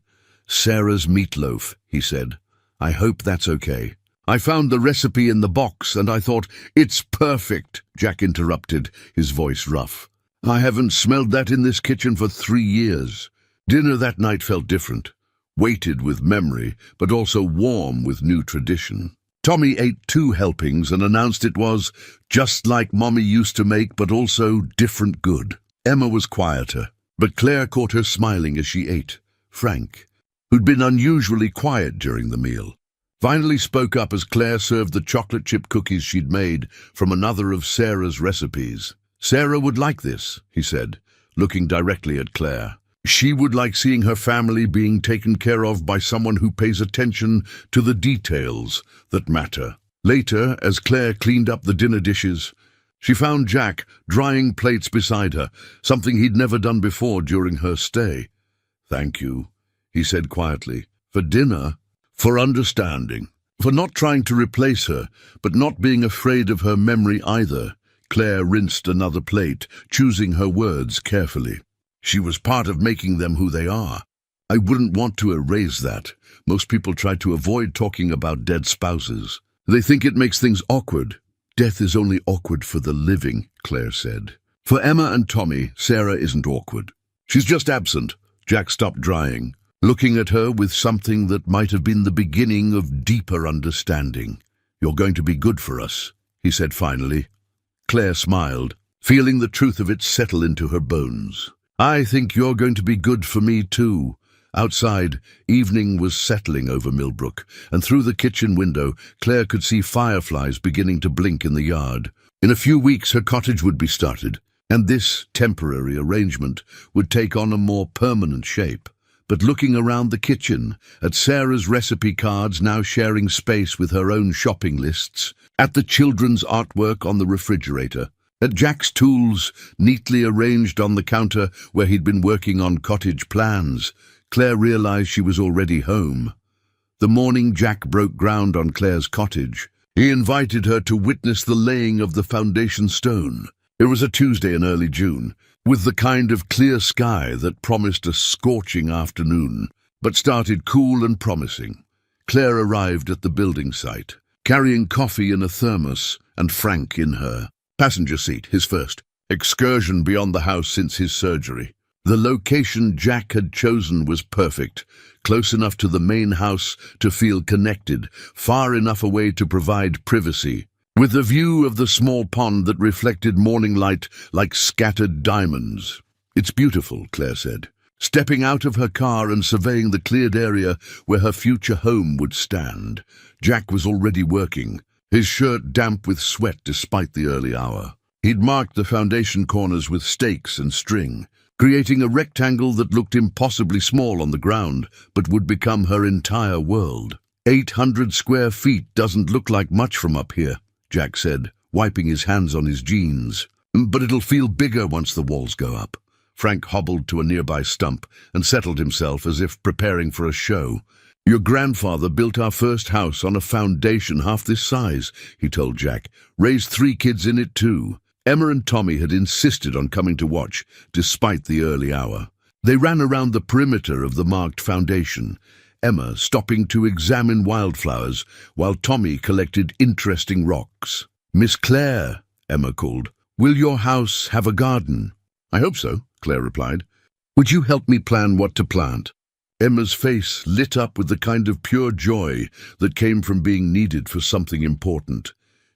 "Sarah's meatloaf," he said. "I hope that's okay." "I found the recipe in the box and I thought, it's perfect," Jack interrupted, his voice rough. "I haven't smelled that in this kitchen for 3 years. Dinner that night felt different, weighted with memory, but also warm with new tradition. Tommy ate 2 helpings and announced it was just like Mommy used to make, but also different good. Emma was quieter, but Claire caught her smiling as she ate. Frank, who'd been unusually quiet during the meal, finally spoke up as Claire served the chocolate chip cookies she'd made from another of Sarah's recipes. "Sarah would like this," he said, looking directly at Claire. "She would like seeing her family being taken care of by someone who pays attention to the details that matter." Later, as Claire cleaned up the dinner dishes, she found Jack drying plates beside her, something he'd never done before during her stay. "Thank you," he said quietly, "for dinner, for understanding, for not trying to replace her, but not being afraid of her memory either." Claire rinsed another plate, choosing her words carefully. "She was part of making them who they are. I wouldn't want to erase that. Most people try to avoid talking about dead spouses. They think it makes things awkward. Death is only awkward for the living," Claire said. "For Emma and Tommy, Sarah isn't awkward. She's just absent." Jack stopped drying, looking at her with something that might have been the beginning of deeper understanding. "You're going to be good for us," he said finally. Claire smiled, feeling the truth of it settle into her bones. "I think you're going to be good for me too." Outside, evening was settling over Millbrook, and through the kitchen window, Claire could see fireflies beginning to blink in the yard. In a few weeks, her cottage would be started, and this temporary arrangement would take on a more permanent shape. But looking around the kitchen, at Sarah's recipe cards now sharing space with her own shopping lists, at the children's artwork on the refrigerator, at Jack's tools neatly arranged on the counter where he'd been working on cottage plans, Claire realized she was already home. The morning Jack broke ground on Claire's cottage, he invited her to witness the laying of the foundation stone. It was a Tuesday in early June, with the kind of clear sky that promised a scorching afternoon, but started cool and promising. Claire arrived at the building site, carrying coffee in a thermos and Frank in her passenger seat, his first excursion beyond the house since his surgery. The location Jack had chosen was perfect, close enough to the main house to feel connected, far enough away to provide privacy, with a view of the small pond that reflected morning light like scattered diamonds. "It's beautiful," Claire said, stepping out of her car and surveying the cleared area where her future home would stand. Jack was already working, his shirt damp with sweat despite the early hour. He'd marked the foundation corners with stakes and string, creating a rectangle that looked impossibly small on the ground, but would become her entire world. 800 square feet doesn't look like much from up here," Jack said, wiping his hands on his jeans. "But it'll feel bigger once the walls go up." Frank hobbled to a nearby stump and settled himself as if preparing for a show. "Your grandfather built our first house on a foundation half this size," he told Jack. "Raised 3 kids in it too." Emma and Tommy had insisted on coming to watch, despite the early hour. They ran around the perimeter of the marked foundation, Emma stopping to examine wildflowers, while Tommy collected interesting rocks. "Miss Claire," Emma called, "will your house have a garden?" "I hope so," Claire replied. "Would you help me plan what to plant?" Emma's face lit up with the kind of pure joy that came from being needed for something important.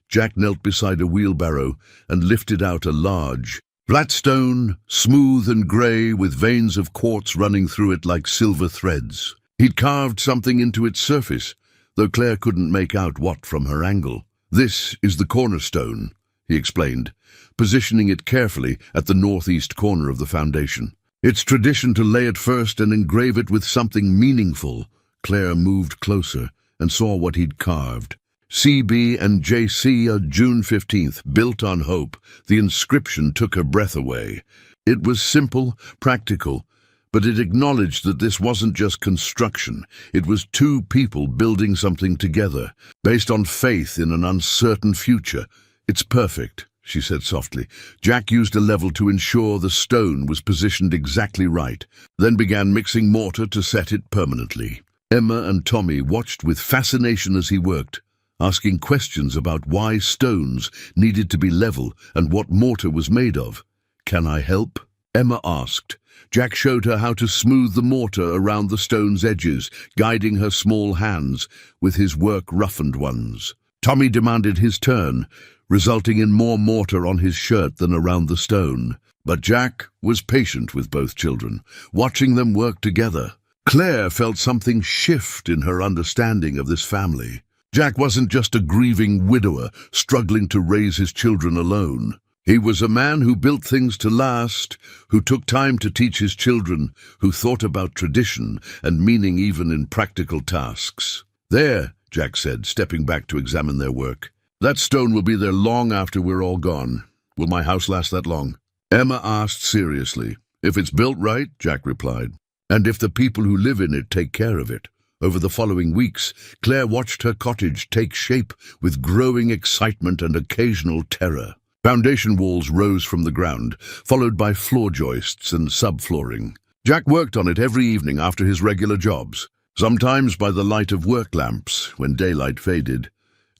Jack knelt beside a wheelbarrow and lifted out a large, flat stone, smooth and grey with veins of quartz running through it like silver threads. He'd carved something into its surface, though Claire couldn't make out what from her angle. "This is the cornerstone," he explained, positioning it carefully at the northeast corner of the foundation. It's tradition to lay it first and engrave it with something meaningful. Claire moved closer and saw what he'd carved. CB and JC, June 15th, built on hope. The inscription took her breath away. It was simple, practical, but it acknowledged that this wasn't just construction. It was two people building something together, based on faith in an uncertain future. It's perfect, she said softly. Jack used a level to ensure the stone was positioned exactly right, then began mixing mortar to set it permanently. Emma and Tommy watched with fascination as he worked, asking questions about why stones needed to be level and what mortar was made of. "Can I help?" Emma asked. Jack showed her how to smooth the mortar around the stone's edges, guiding her small hands with his work-roughened ones. Tommy demanded his turn, resulting in more mortar on his shirt than around the stone. But Jack was patient with both children, watching them work together. Claire felt something shift in her understanding of this family. Jack wasn't just a grieving widower struggling to raise his children alone. He was a man who built things to last, who took time to teach his children, who thought about tradition and meaning even in practical tasks. "There," Jack said, stepping back to examine their work. "That stone will be there long after we're all gone. Will my house last that long?" Emma asked seriously. "If it's built right," Jack replied, "and if the people who live in it take care of it." Over the following weeks, Claire watched her cottage take shape with growing excitement and occasional terror. Foundation walls rose from the ground, followed by floor joists and subflooring. Jack worked on it every evening after his regular jobs, sometimes by the light of work lamps when daylight faded.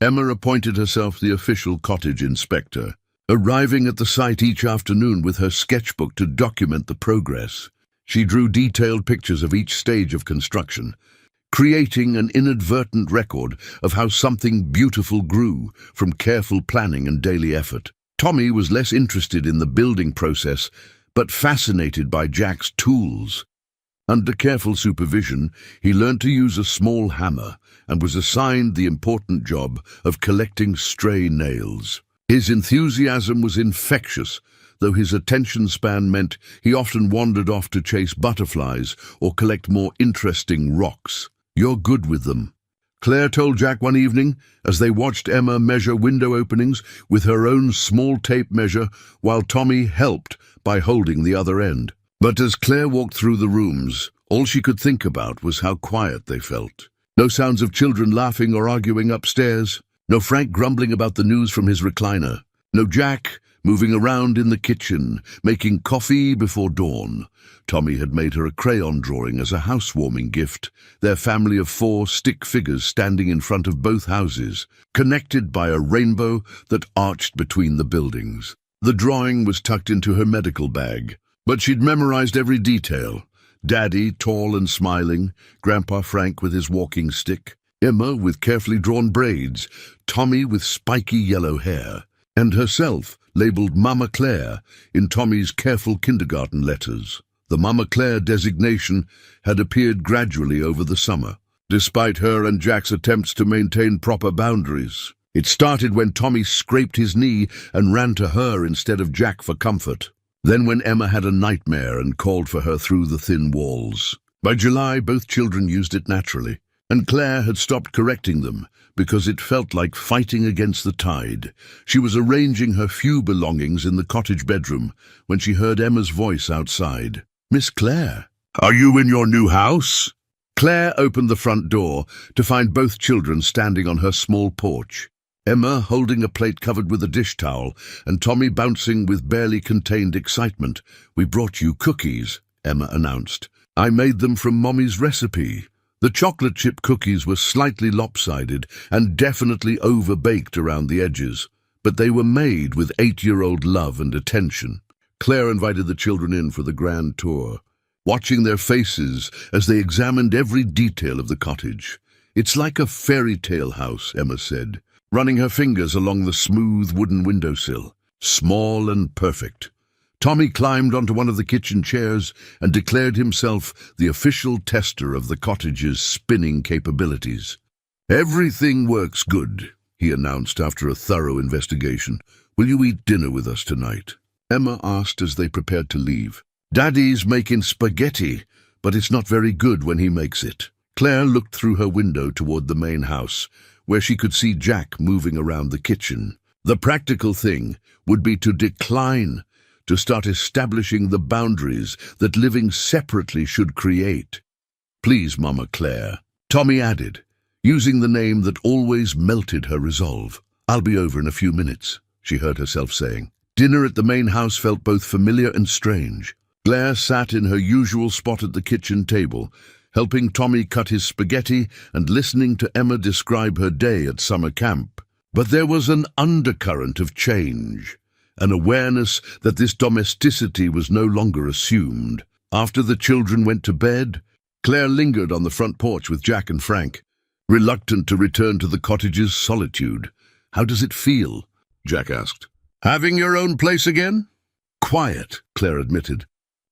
Emma appointed herself the official cottage inspector, arriving at the site each afternoon with her sketchbook to document the progress. She drew detailed pictures of each stage of construction, creating an inadvertent record of how something beautiful grew from careful planning and daily effort. Tommy was less interested in the building process, but fascinated by Jack's tools. Under careful supervision, he learned to use a small hammer and was assigned the important job of collecting stray nails. His enthusiasm was infectious, though his attention span meant he often wandered off to chase butterflies or collect more interesting rocks. "You're good with them," Claire told Jack one evening as they watched Emma measure window openings with her own small tape measure while Tommy helped by holding the other end. But as Claire walked through the rooms, all she could think about was how quiet they felt. No sounds of children laughing or arguing upstairs. No Frank grumbling about the news from his recliner. No Jack moving around in the kitchen, making coffee before dawn. Tommy had made her a crayon drawing as a housewarming gift, their family of 4 stick figures standing in front of both houses, connected by a rainbow that arched between the buildings. The drawing was tucked into her medical bag, but she'd memorized every detail. Daddy, tall and smiling, Grandpa Frank with his walking stick, Emma with carefully drawn braids, Tommy with spiky yellow hair, and herself labeled Mama Claire in Tommy's careful kindergarten letters. The Mama Claire designation had appeared gradually over the summer, despite her and Jack's attempts to maintain proper boundaries. It started when Tommy scraped his knee and ran to her instead of Jack for comfort. Then when Emma had a nightmare and called for her through the thin walls. By July, both children used it naturally, and Claire had stopped correcting them because it felt like fighting against the tide. She was arranging her few belongings in the cottage bedroom when she heard Emma's voice outside. "Miss Claire, are you in your new house?" Claire opened the front door to find both children standing on her small porch. Emma holding a plate covered with a dish towel, and Tommy bouncing with barely contained excitement. "We brought you cookies," Emma announced. "I made them from Mommy's recipe." The chocolate chip cookies were slightly lopsided and definitely over-baked around the edges, but they were made with 8-year-old love and attention. Claire invited the children in for the grand tour, watching their faces as they examined every detail of the cottage. "It's like a fairy tale house," Emma said, running her fingers along the smooth wooden windowsill. "Small and perfect." Tommy climbed onto one of the kitchen chairs and declared himself the official tester of the cottage's spinning capabilities. "Everything works good," he announced after a thorough investigation. "Will you eat dinner with us tonight?" Emma asked as they prepared to leave. "Daddy's making spaghetti, but it's not very good when he makes it." Claire looked through her window toward the main house, where she could see Jack moving around the kitchen. The practical thing would be to decline, to start establishing the boundaries that living separately should create. "Please, Mama Claire," Tommy added, using the name that always melted her resolve. "I'll be over in a few minutes," she heard herself saying. Dinner at the main house felt both familiar and strange. Claire sat in her usual spot at the kitchen table, helping Tommy cut his spaghetti and listening to Emma describe her day at summer camp. But there was an undercurrent of change, an awareness that this domesticity was no longer assumed. After the children went to bed, Claire lingered on the front porch with Jack and Frank, reluctant to return to the cottage's solitude. "How does it feel?" Jack asked. "Having your own place again?" "Quiet," Claire admitted.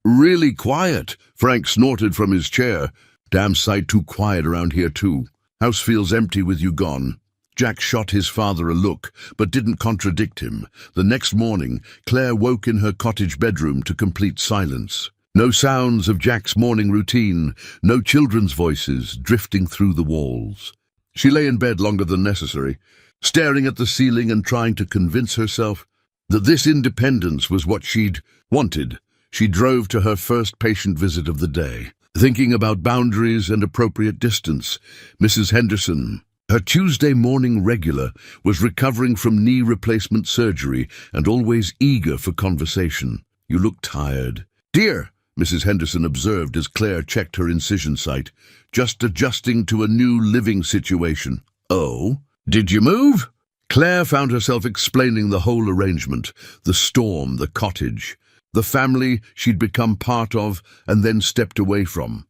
"Really quiet," Frank snorted from his chair. "Damn sight too quiet around here too. House feels empty with you gone." Jack shot his father a look, but didn't contradict him. The next morning, Claire woke in her cottage bedroom to complete silence. No sounds of Jack's morning routine, no children's voices drifting through the walls. She lay in bed longer than necessary, staring at the ceiling and trying to convince herself that this independence was what she'd wanted. She drove to her first patient visit of the day, thinking about boundaries and appropriate distance. Mrs. Henderson, her Tuesday morning regular, was recovering from knee replacement surgery and always eager for conversation. "You look tired." "Dear," Mrs. Henderson observed as Claire checked her incision site, "just adjusting to a new living situation." "Oh, did you move?" Claire found herself explaining the whole arrangement, the storm, the cottage, the family she'd become part of and then stepped away from.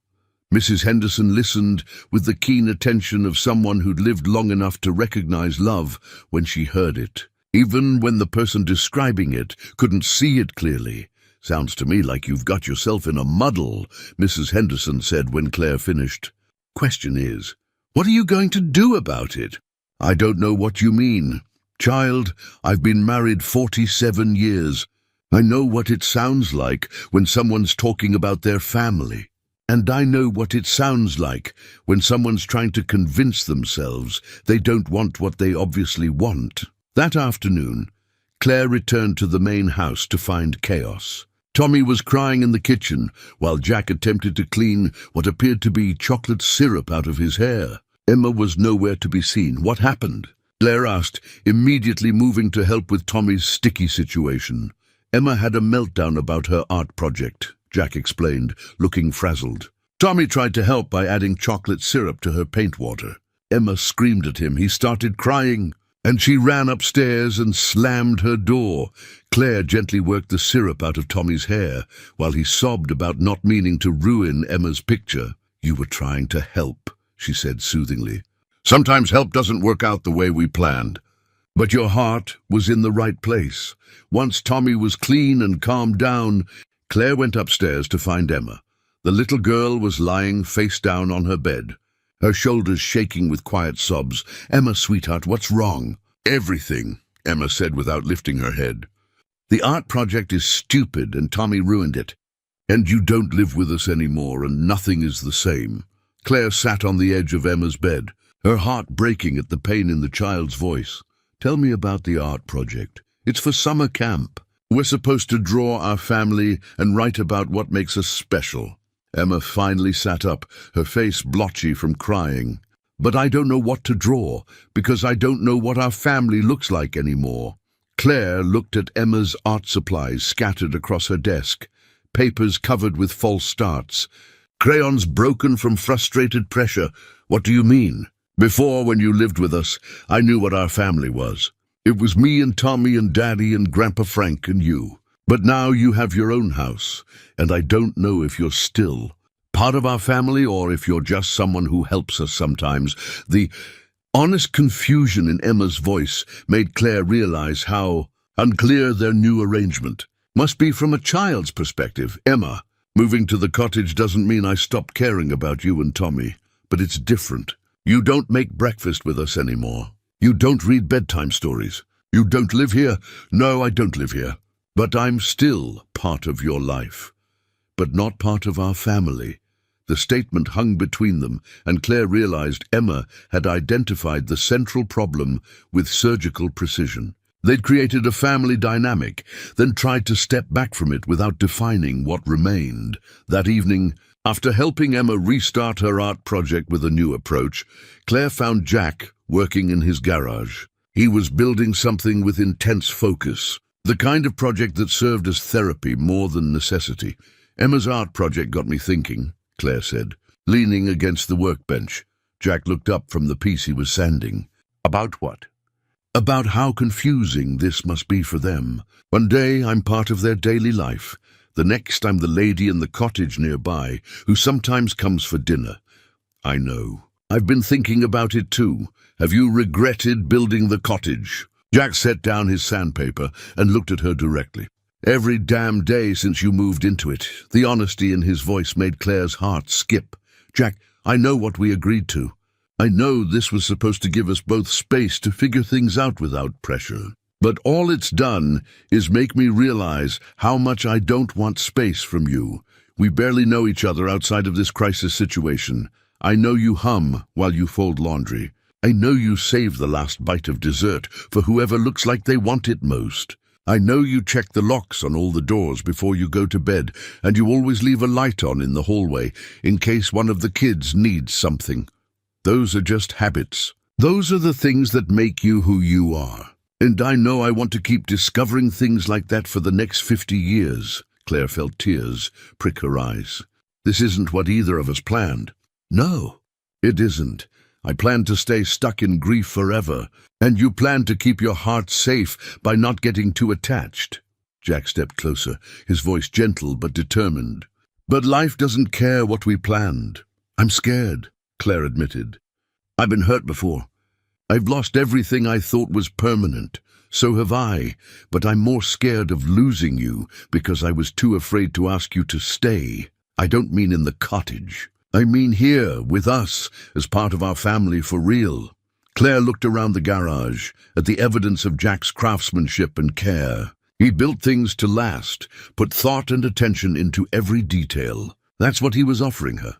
Mrs. Henderson listened with the keen attention of someone who'd lived long enough to recognize love when she heard it, even when the person describing it couldn't see it clearly. "Sounds to me like you've got yourself in a muddle," Mrs. Henderson said when Claire finished. "Question is, what are you going to do about it?" "I don't know what you mean. Child, I've been married 47 years. I know what it sounds like when someone's talking about their family. And I know what it sounds like when someone's trying to convince themselves they don't want what they obviously want." That afternoon, Claire returned to the main house to find chaos. Tommy was crying in the kitchen while Jack attempted to clean what appeared to be chocolate syrup out of his hair. Emma was nowhere to be seen. "What happened?" Claire asked, immediately moving to help with Tommy's sticky situation. "Emma had a meltdown about her art project," Jack explained, looking frazzled. "Tommy tried to help by adding chocolate syrup to her paint water." Emma screamed at him. He started crying, and she ran upstairs and slammed her door. Claire gently worked the syrup out of Tommy's hair, while he sobbed about not meaning to ruin Emma's picture. "You were trying to help," she said soothingly. "Sometimes help doesn't work out the way we planned. But your heart was in the right place." Once Tommy was clean and calmed down, Claire went upstairs to find Emma. The little girl was lying face down on her bed, her shoulders shaking with quiet sobs. "Emma, sweetheart, what's wrong?" "Everything," Emma said without lifting her head. "The art project is stupid and Tommy ruined it. And you don't live with us anymore and nothing is the same." Claire sat on the edge of Emma's bed, her heart breaking at the pain in the child's voice. "Tell me about the art project. It's for summer camp. We're supposed to draw our family and write about what makes us special." Emma finally sat up, her face blotchy from crying. "But I don't know what to draw, because I don't know what our family looks like anymore." Claire looked at Emma's art supplies scattered across her desk, papers covered with false starts, crayons broken from frustrated pressure. "What do you mean?" "Before, when you lived with us, I knew what our family was. It was me and Tommy and Daddy and Grandpa Frank and you. But now you have your own house, and I don't know if you're still part of our family or if you're just someone who helps us sometimes." The honest confusion in Emma's voice made Claire realize how unclear their new arrangement must be from a child's perspective. "Emma, moving to the cottage doesn't mean I stopped caring about you and Tommy, but it's different. You don't make breakfast with us anymore. You don't read bedtime stories. You don't live here? No, I don't live here. But I'm still part of your life. But not part of our family. The statement hung between them, and Claire realized Emma had identified the central problem with surgical precision. They'd created a family dynamic, then tried to step back from it without defining what remained. That evening, after helping Emma restart her art project with a new approach, Claire found Jack working in his garage. He was building something with intense focus, the kind of project that served as therapy more than necessity. Emma's art project got me thinking, Claire said, leaning against the workbench. Jack looked up from the piece he was sanding. About what? About how confusing this must be for them. One day I'm part of their daily life. The next I'm the lady in the cottage nearby, who sometimes comes for dinner. I know. I've been thinking about it too. Have you regretted building the cottage? Jack set down his sandpaper and looked at her directly. Every damn day since you moved into it. The honesty in his voice made Claire's heart skip. Jack, I know what we agreed to. I know this was supposed to give us both space to figure things out without pressure. But all it's done is make me realize how much I don't want space from you. We barely know each other outside of this crisis situation. I know you hum while you fold laundry. I know you save the last bite of dessert for whoever looks like they want it most. I know you check the locks on all the doors before you go to bed, and you always leave a light on in the hallway in case one of the kids needs something. Those are just habits. Those are the things that make you who you are. And I know I want to keep discovering things like that for the next 50 years. Claire felt tears prick her eyes. This isn't what either of us planned. No, it isn't. I plan to stay stuck in grief forever, and you plan to keep your heart safe by not getting too attached. Jack stepped closer, his voice gentle but determined. But life doesn't care what we planned. I'm scared, Claire admitted. I've been hurt before. I've lost everything I thought was permanent. So have I, but I'm more scared of losing you because I was too afraid to ask you to stay. I don't mean in the cottage. I mean here, with us, as part of our family for real. Claire looked around the garage, at the evidence of Jack's craftsmanship and care. He built things to last, put thought and attention into every detail. That's what he was offering her.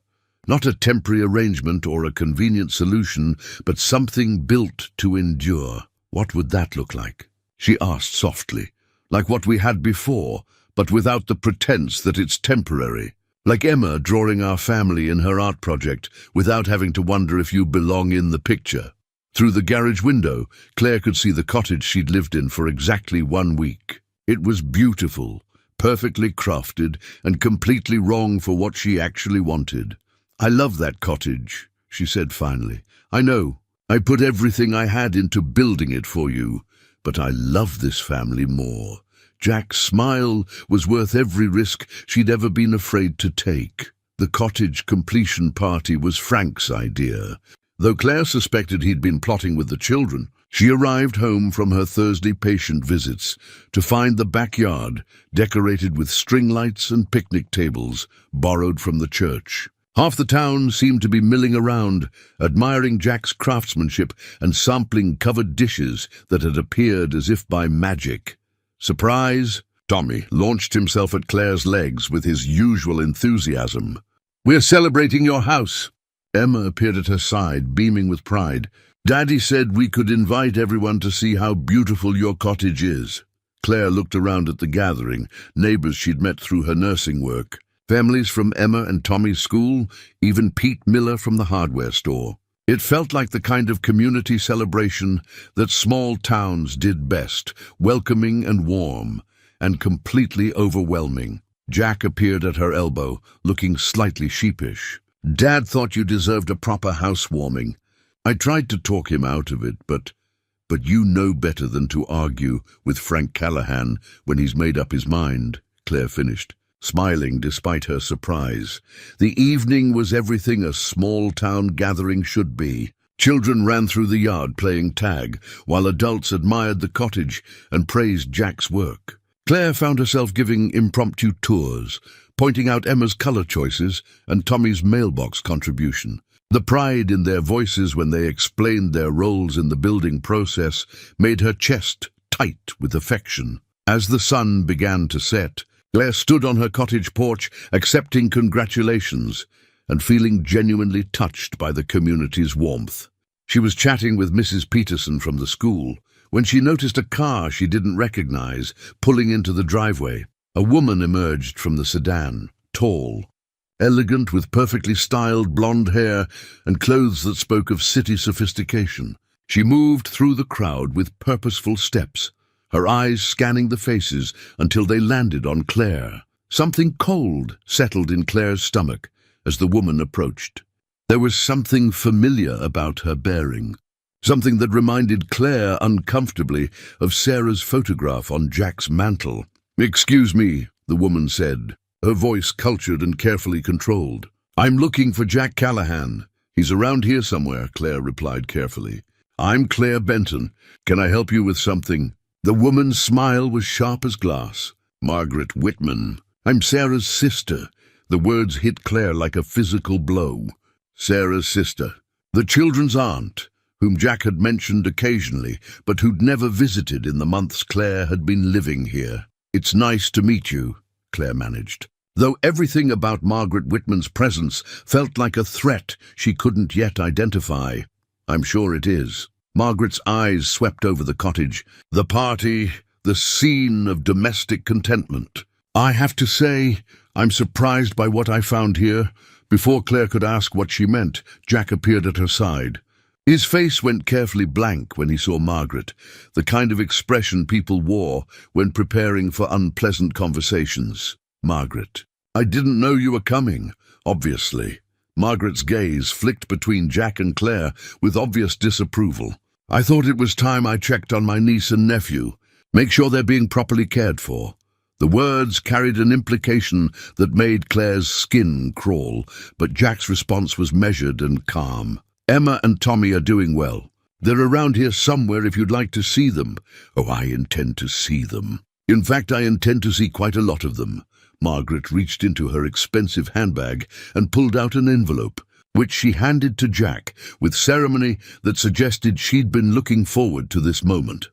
Not a temporary arrangement or a convenient solution, but something built to endure. What would that look like? She asked softly. Like what we had before, but without the pretense that it's temporary. Like Emma drawing our family in her art project without having to wonder if you belong in the picture. Through the garage window, Claire could see the cottage she'd lived in for exactly 1 week. It was beautiful, perfectly crafted, and completely wrong for what she actually wanted. I love that cottage, she said finally. I know. I put everything I had into building it for you, but I love this family more. Jack's smile was worth every risk she'd ever been afraid to take. The cottage completion party was Frank's idea. Though Claire suspected he'd been plotting with the children, she arrived home from her Thursday patient visits to find the backyard decorated with string lights and picnic tables borrowed from the church. Half the town seemed to be milling around, admiring Jack's craftsmanship and sampling covered dishes that had appeared as if by magic. Surprise! Tommy launched himself at Claire's legs with his usual enthusiasm. We're celebrating your house. Emma appeared at her side, beaming with pride. Daddy said we could invite everyone to see how beautiful your cottage is. Claire looked around at the gathering, neighbors she'd met through her nursing work. Families from Emma and Tommy's school, even Pete Miller from the hardware store. It felt like the kind of community celebration that small towns did best, welcoming and warm, and completely overwhelming. Jack appeared at her elbow, looking slightly sheepish. Dad thought you deserved a proper housewarming. I tried to talk him out of it, but you know better than to argue with Frank Callahan when he's made up his mind, Claire finished, smiling despite her surprise. The evening was everything a small-town gathering should be. Children ran through the yard playing tag, while adults admired the cottage and praised Jack's work. Claire found herself giving impromptu tours, pointing out Emma's color choices and Tommy's mailbox contribution. The pride in their voices when they explained their roles in the building process made her chest tight with affection. As the sun began to set, Claire stood on her cottage porch, accepting congratulations and feeling genuinely touched by the community's warmth. She was chatting with Mrs. Peterson from the school when she noticed a car she didn't recognize pulling into the driveway. A woman emerged from the sedan, tall, elegant, with perfectly styled blonde hair and clothes that spoke of city sophistication. She moved through the crowd with purposeful steps, her eyes scanning the faces until they landed on Claire. Something cold settled in Claire's stomach as the woman approached. There was something familiar about her bearing, something that reminded Claire uncomfortably of Sarah's photograph on Jack's mantel. "Excuse me," the woman said, her voice cultured and carefully controlled. "I'm looking for Jack Callahan. He's around here somewhere," Claire replied carefully. "I'm Claire Benton. Can I help you with something?" The woman's smile was sharp as glass. "Margaret Whitman. I'm Sarah's sister." The words hit Claire like a physical blow. Sarah's sister. The children's aunt, whom Jack had mentioned occasionally, but who'd never visited in the months Claire had been living here. "It's nice to meet you," Claire managed, though everything about Margaret Whitman's presence felt like a threat she couldn't yet identify. "I'm sure it is." Margaret's eyes swept over the cottage, the party, the scene of domestic contentment. "I have to say, I'm surprised by what I found here." Before Claire could ask what she meant, Jack appeared at her side. His face went carefully blank when he saw Margaret, the kind of expression people wore when preparing for unpleasant conversations. "Margaret, I didn't know you were coming, obviously." Margaret's gaze flicked between Jack and Claire with obvious disapproval. "I thought it was time I checked on my niece and nephew. Make sure they're being properly cared for." The words carried an implication that made Claire's skin crawl, but Jack's response was measured and calm. "Emma and Tommy are doing well. They're around here somewhere if you'd like to see them." "Oh, I intend to see them. In fact, I intend to see quite a lot of them." Margaret reached into her expensive handbag and pulled out an envelope, which she handed to Jack with ceremony that suggested she'd been looking forward to this moment.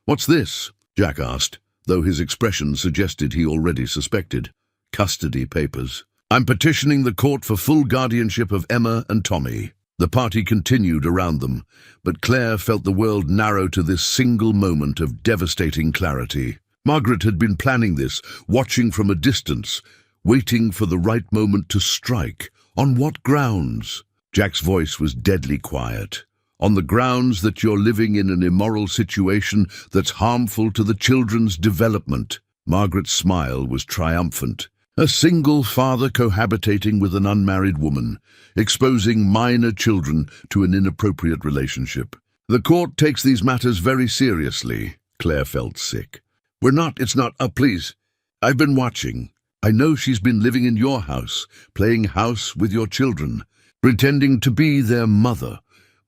"What's this?" Jack asked, though his expression suggested he already suspected. "Custody papers. I'm petitioning the court for full guardianship of Emma and Tommy." The party continued around them, but Claire felt the world narrow to this single moment of devastating clarity. Margaret had been planning this, watching from a distance, waiting for the right moment to strike. "On what grounds?" Jack's voice was deadly quiet. "On the grounds that you're living in an immoral situation that's harmful to the children's development." Margaret's smile was triumphant. A single father cohabitating with an unmarried woman, exposing minor children to an inappropriate relationship. "The court takes these matters very seriously." Claire felt sick. It's not, please. I've been watching. I know she's been living in your house, playing house with your children, pretending to be their mother."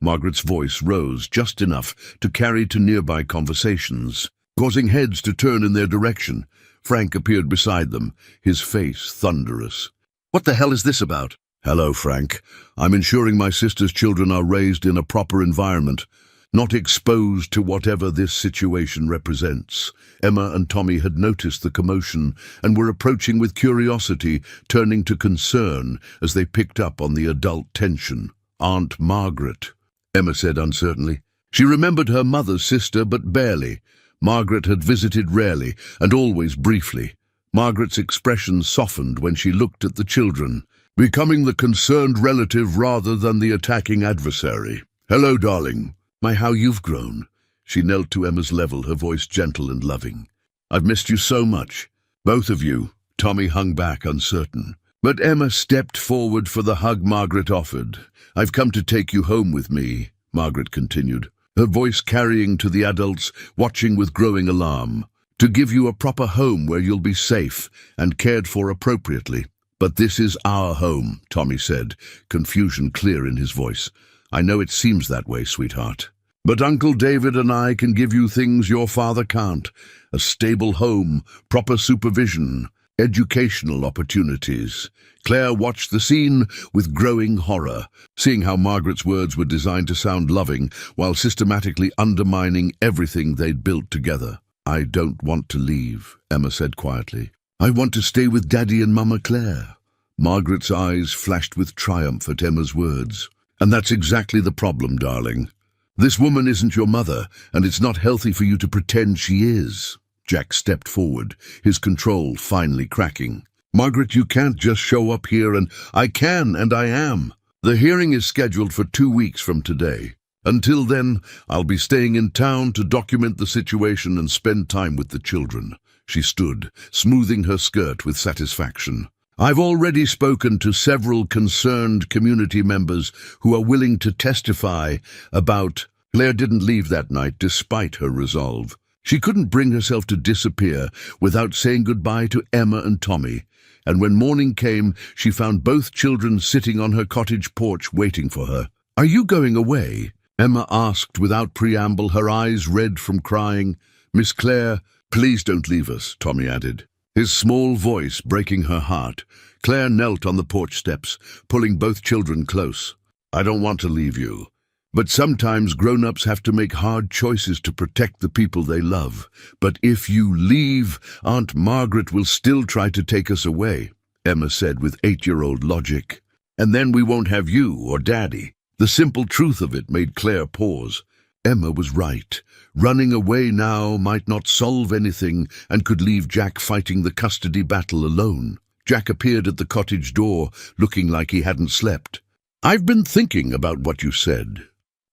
Margaret's voice rose just enough to carry to nearby conversations, causing heads to turn in their direction. Frank appeared beside them, his face thunderous. "What the hell is this about?" "Hello, Frank. I'm ensuring my sister's children are raised in a proper environment, not exposed to whatever this situation represents." Emma and Tommy had noticed the commotion and were approaching with curiosity, turning to concern as they picked up on the adult tension. "Aunt Margaret," Emma said uncertainly. She remembered her mother's sister, but barely. Margaret had visited rarely, and always briefly. Margaret's expression softened when she looked at the children, becoming the concerned relative rather than the attacking adversary. "Hello, darling. My, how you've grown." She knelt to Emma's level, her voice gentle and loving. "I've missed you so much. Both of you." Tommy hung back, uncertain. But Emma stepped forward for the hug Margaret offered. "I've come to take you home with me," Margaret continued, her voice carrying to the adults, watching with growing alarm. "To give you a proper home where you'll be safe and cared for appropriately." "But this is our home," Tommy said, confusion clear in his voice. "I know it seems that way, sweetheart. But Uncle David and I can give you things your father can't. A stable home, proper supervision, educational opportunities. Claire watched the scene with growing horror, seeing how Margaret's words were designed to sound loving while systematically undermining everything they'd built together. "I don't want to leave," Emma said quietly. "I want to stay with Daddy and Mama Claire." Margaret's eyes flashed with triumph at Emma's words. "And that's exactly the problem, darling. This woman isn't your mother, and it's not healthy for you to pretend she is." Jack stepped forward, his control finally cracking. "Margaret, you can't just show up here and—" "I can, and I am. The hearing is scheduled for 2 weeks from today. Until then, I'll be staying in town to document the situation and spend time with the children." She stood, smoothing her skirt with satisfaction. "I've already spoken to several concerned community members who are willing to testify about—" Claire didn't leave that night despite her resolve. She couldn't bring herself to disappear without saying goodbye to Emma and Tommy, and when morning came, she found both children sitting on her cottage porch waiting for her. "Are you going away?" Emma asked without preamble, her eyes red from crying. "Miss Claire, please don't leave us," Tommy added, his small voice breaking her heart. Claire knelt on the porch steps, pulling both children close. "I don't want to leave you. But sometimes grown-ups have to make hard choices to protect the people they love. But if you leave, Aunt Margaret will still try to take us away," Emma said with 8-year-old logic. "And then we won't have you or Daddy." The simple truth of it made Claire pause. Emma was right. Running away now might not solve anything and could leave Jack fighting the custody battle alone. Jack appeared at the cottage door, looking like he hadn't slept. "I've been thinking about what you said.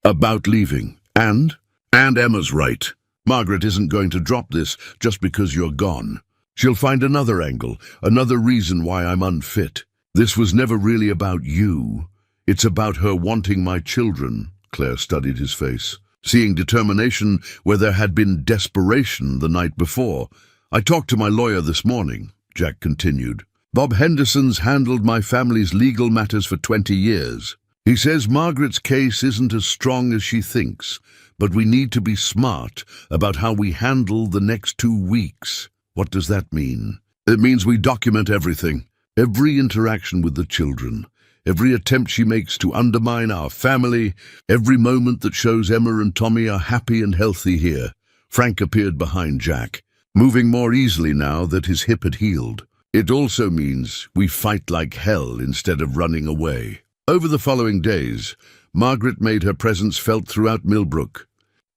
About leaving. And Emma's right. Margaret isn't going to drop this just because you're gone. She'll find another angle, another reason why I'm unfit. This was never really about you. It's about her wanting my children." Claire studied his face, seeing determination where there had been desperation the night before. "I talked to my lawyer this morning," Jack continued. "Bob Henderson's handled my family's legal matters for 20 years. He says Margaret's case isn't as strong as she thinks, but we need to be smart about how we handle the next 2 weeks. What does that mean? It means we document everything, every interaction with the children, every attempt she makes to undermine our family, every moment that shows Emma and Tommy are happy and healthy here." Frank appeared behind Jack, moving more easily now that his hip had healed. "It also means we fight like hell instead of running away." Over the following days, Margaret made her presence felt throughout Millbrook.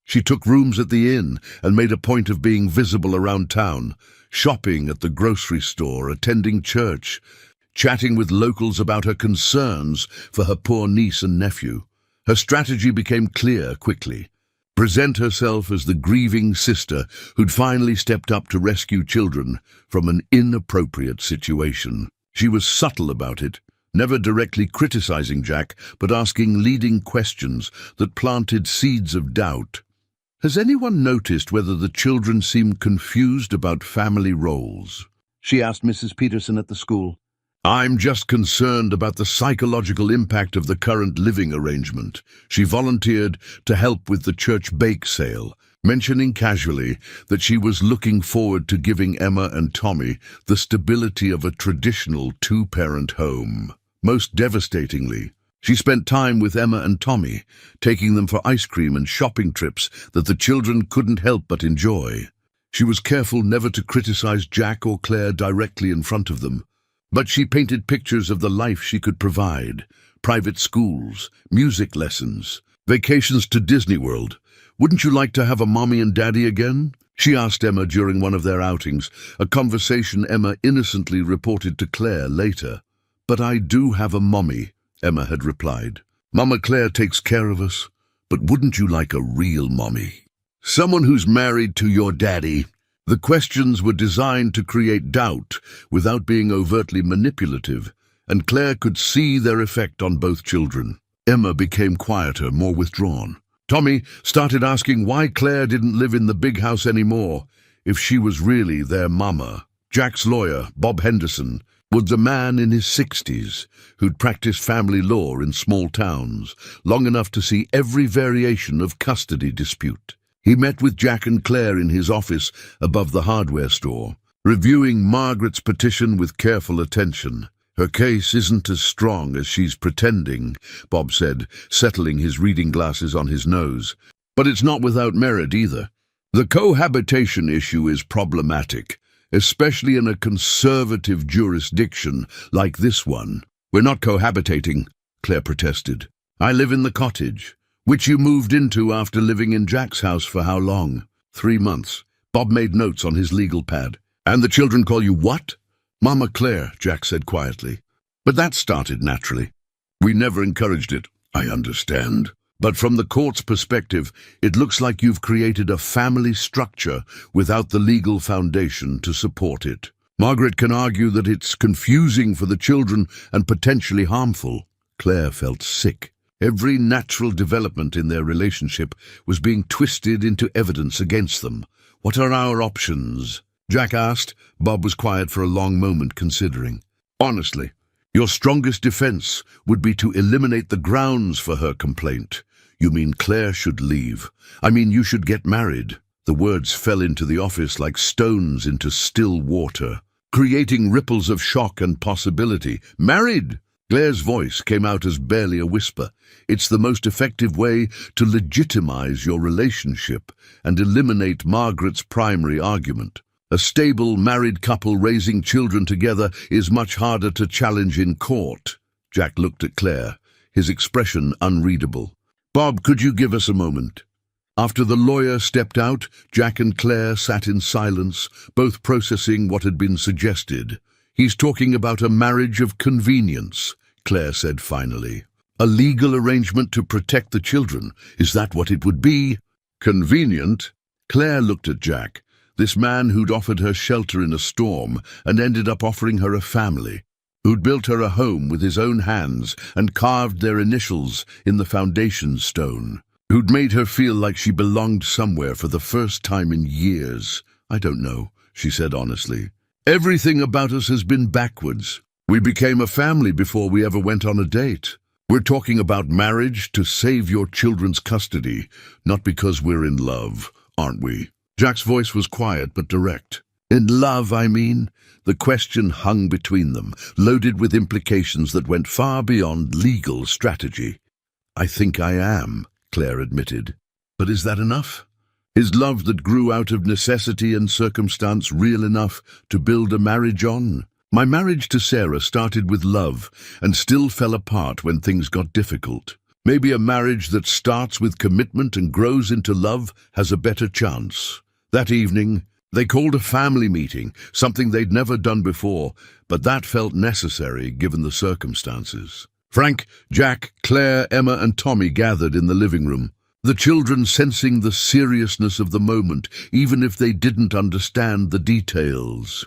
She took rooms at the inn and made a point of being visible around town, shopping at the grocery store, attending church, chatting with locals about her concerns for her poor niece and nephew. Her strategy became clear quickly. Present herself as the grieving sister who'd finally stepped up to rescue children from an inappropriate situation. She was subtle about it, never directly criticizing Jack, but asking leading questions that planted seeds of doubt. "Has anyone noticed whether the children seem confused about family roles?" she asked Mrs. Peterson at the school. "I'm just concerned about the psychological impact of the current living arrangement." She volunteered to help with the church bake sale, mentioning casually that she was looking forward to giving Emma and Tommy the stability of a traditional 2-parent home. Most devastatingly, she spent time with Emma and Tommy, taking them for ice cream and shopping trips that the children couldn't help but enjoy. She was careful never to criticize Jack or Claire directly in front of them, but she painted pictures of the life she could provide: private schools, music lessons, vacations to Disney World. "Wouldn't you like to have a mommy and daddy again?" she asked Emma during one of their outings, a conversation Emma innocently reported to Claire later. "But I do have a mommy," Emma had replied. "Mama Claire takes care of us, but wouldn't you like a real mommy? Someone who's married to your daddy?" The questions were designed to create doubt without being overtly manipulative, and Claire could see their effect on both children. Emma became quieter, more withdrawn. Tommy started asking why Claire didn't live in the big house anymore, if she was really their mama. Jack's lawyer, Bob Henderson, was a man in his 60s who'd practiced family law in small towns, long enough to see every variation of custody dispute. He met with Jack and Claire in his office above the hardware store, reviewing Margaret's petition with careful attention. "Her case isn't as strong as she's pretending," Bob said, settling his reading glasses on his nose. "But it's not without merit either. The cohabitation issue is problematic, especially in a conservative jurisdiction like this one." "We're not cohabitating," Claire protested. "I live in the cottage, which you moved into after living in Jack's house for how long?" 3 months. Bob made notes on his legal pad. "And the children call you what?" "Mama Claire," Jack said quietly. "But that started naturally. We never encouraged it." "I understand. But from the court's perspective, it looks like you've created a family structure without the legal foundation to support it. Margaret can argue that it's confusing for the children and potentially harmful." Claire felt sick. Every natural development in their relationship was being twisted into evidence against them. "What are our options?" Jack asked. Bob was quiet for a long moment, considering. "Honestly, your strongest defense would be to eliminate the grounds for her complaint. You mean Claire should leave? I mean you should get married." The words fell into the office like stones into still water, creating ripples of shock and possibility. "Married?" Claire's voice came out as barely a whisper. "It's the most effective way to legitimize your relationship and eliminate Margaret's primary argument. A stable, married couple raising children together is much harder to challenge in court." Jack looked at Claire, his expression unreadable. "Bob, could you give us a moment?" After the lawyer stepped out, Jack and Claire sat in silence, both processing what had been suggested. "He's talking about a marriage of convenience," Claire said finally. "A legal arrangement to protect the children. Is that what it would be?" "Convenient?" Claire looked at Jack, this man who'd offered her shelter in a storm and ended up offering her a family, who'd built her a home with his own hands and carved their initials in the foundation stone, who'd made her feel like she belonged somewhere for the first time in years. "I don't know," she said honestly. "Everything about us has been backwards. We became a family before we ever went on a date. We're talking about marriage to save your children's custody, not because we're in love, aren't we?" Jack's voice was quiet but direct. "In love, I mean?" The question hung between them, loaded with implications that went far beyond legal strategy. "I think I am," Claire admitted. "But is that enough? Is love that grew out of necessity and circumstance real enough to build a marriage on? My marriage to Sarah started with love and still fell apart when things got difficult. Maybe a marriage that starts with commitment and grows into love has a better chance." That evening, they called a family meeting, something they'd never done before, but that felt necessary given the circumstances. Frank, Jack, Claire, Emma, and Tommy gathered in the living room, the children sensing the seriousness of the moment, even if they didn't understand the details.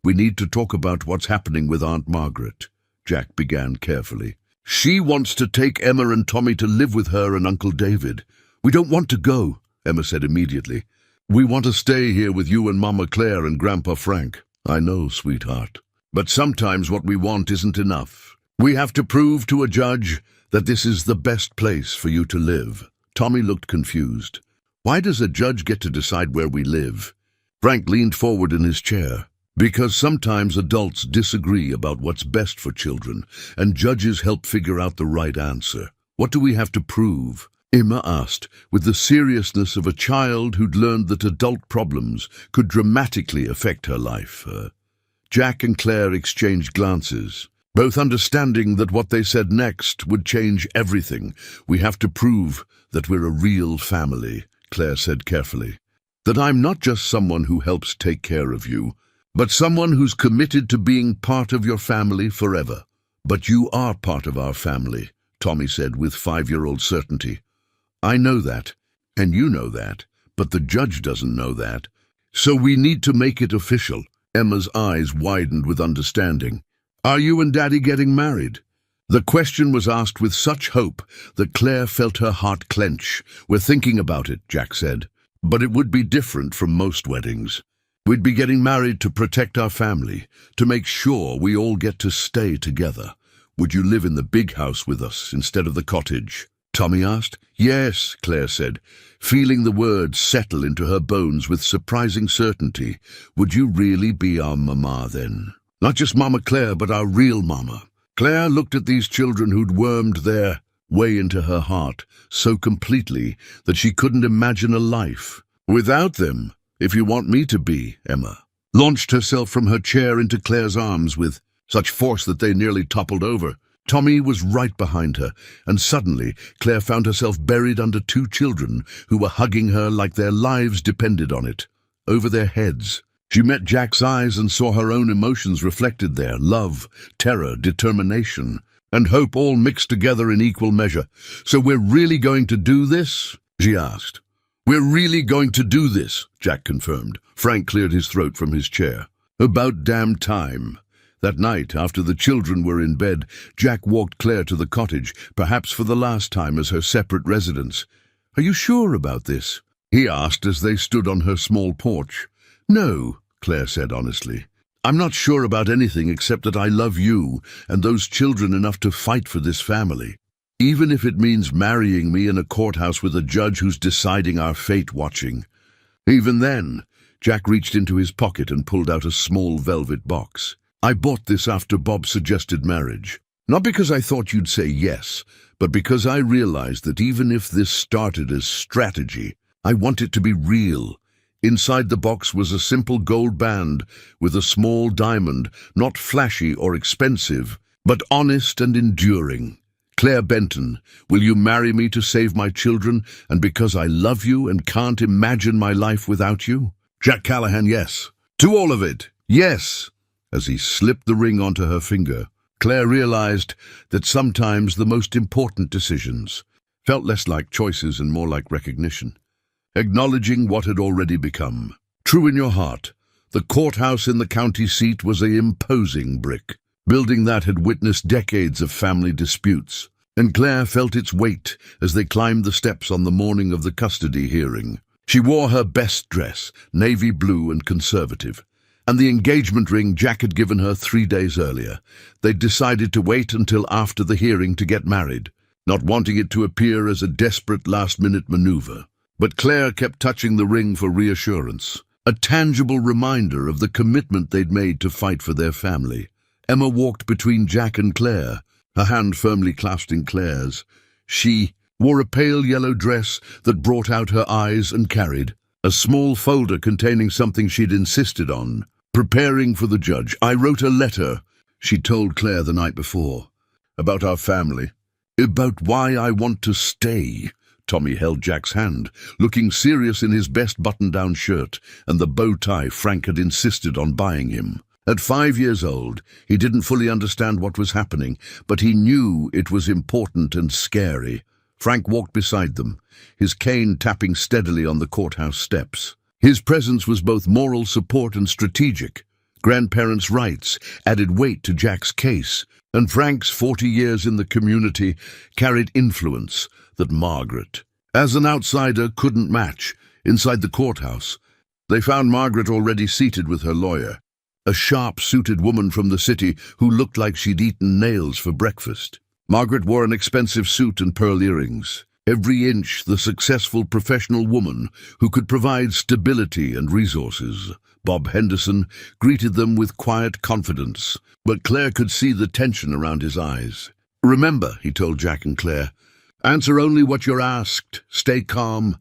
"We need to talk about what's happening with Aunt Margaret," Jack began carefully. "She wants to take Emma and Tommy to live with her and Uncle David." "We don't want to go," Emma said immediately. "We want to stay here with you and Mama Claire and Grandpa Frank." "I know, sweetheart. But sometimes what we want isn't enough. We have to prove to a judge that this is the best place for you to live." Tommy looked confused. "Why does a judge get to decide where we live?" Frank leaned forward in his chair. "Because sometimes adults disagree about what's best for children, and judges help figure out the right answer." "What do we have to prove?" Emma asked, with the seriousness of a child who'd learned that adult problems could dramatically affect her life. Jack and Claire exchanged glances, both understanding that what they said next would change everything. "We have to prove that we're a real family," Claire said carefully. "That I'm not just someone who helps take care of you, but someone who's committed to being part of your family forever." "But you are part of our family," Tommy said with 5-year-old certainty. "I know that, and you know that, but the judge doesn't know that. So we need to make it official." Emma's eyes widened with understanding. "Are you and Daddy getting married?" The question was asked with such hope that Claire felt her heart clench. "We're thinking about it," Jack said. "But it would be different from most weddings. We'd be getting married to protect our family, to make sure we all get to stay together. Would you live in the big house with us instead of the cottage?" Tommy asked. Yes, Claire said, feeling the words settle into her bones with surprising certainty. Would you really be our mama then? Not just Mama Claire, but our real mama. Claire looked at these children who'd wormed their way into her heart so completely that she couldn't imagine a life without them. If you want me to be, Emma launched herself from her chair into Claire's arms with such force that they nearly toppled over. Tommy was right behind her, and suddenly Claire found herself buried under two children who were hugging her like their lives depended on it. Over their heads, she met Jack's eyes and saw her own emotions reflected there: love, terror, determination, and hope, all mixed together in equal measure. So we're really going to do this? She asked. We're really going to do this, Jack confirmed. Frank cleared his throat from his chair. About damn time. That night, after the children were in bed, Jack walked Claire to the cottage, perhaps for the last time as her separate residence. Are you sure about this? He asked as they stood on her small porch. No, Claire said honestly. I'm not sure about anything except that I love you and those children enough to fight for this family. Even if it means marrying me in a courthouse with a judge who's deciding our fate watching. Even then, Jack reached into his pocket and pulled out a small velvet box. I bought this after Bob suggested marriage. Not because I thought you'd say yes, but because I realized that even if this started as strategy, I want it to be real. Inside the box was a simple gold band with a small diamond, not flashy or expensive, but honest and enduring. Claire Benton, will you marry me to save my children and because I love you and can't imagine my life without you? Jack Callahan, yes. To all of it, yes. As he slipped the ring onto her finger, Claire realized that sometimes the most important decisions felt less like choices and more like recognition. Acknowledging what had already become. True in your heart, the courthouse in the county seat was an imposing brick, building that had witnessed decades of family disputes, and Claire felt its weight as they climbed the steps on the morning of the custody hearing. She wore her best dress, navy blue and conservative, and the engagement ring Jack had given her 3 days earlier. They'd decided to wait until after the hearing to get married, not wanting it to appear as a desperate last-minute maneuver. But Claire kept touching the ring for reassurance, a tangible reminder of the commitment they'd made to fight for their family. Emma walked between Jack and Claire, her hand firmly clasped in Claire's. She wore a pale yellow dress that brought out her eyes and carried a small folder containing something she'd insisted on. Preparing for the judge, I wrote a letter, she told Claire the night before, about our family, about why I want to stay. Tommy held Jack's hand, looking serious in his best button-down shirt and the bow tie Frank had insisted on buying him. At 5 years old, he didn't fully understand what was happening, but he knew it was important and scary. Frank walked beside them, his cane tapping steadily on the courthouse steps. His presence was both moral support and strategic. Grandparents' rights added weight to Jack's case, and Frank's 40 years in the community carried influence that Margaret, as an outsider, couldn't match. Inside the courthouse, they found Margaret already seated with her lawyer, a sharp-suited woman from the city who looked like she'd eaten nails for breakfast. Margaret wore an expensive suit and pearl earrings, every inch the successful professional woman who could provide stability and resources. Bob Henderson greeted them with quiet confidence, but Claire could see the tension around his eyes. Remember, he told Jack and Claire, answer only what you're asked, stay calm,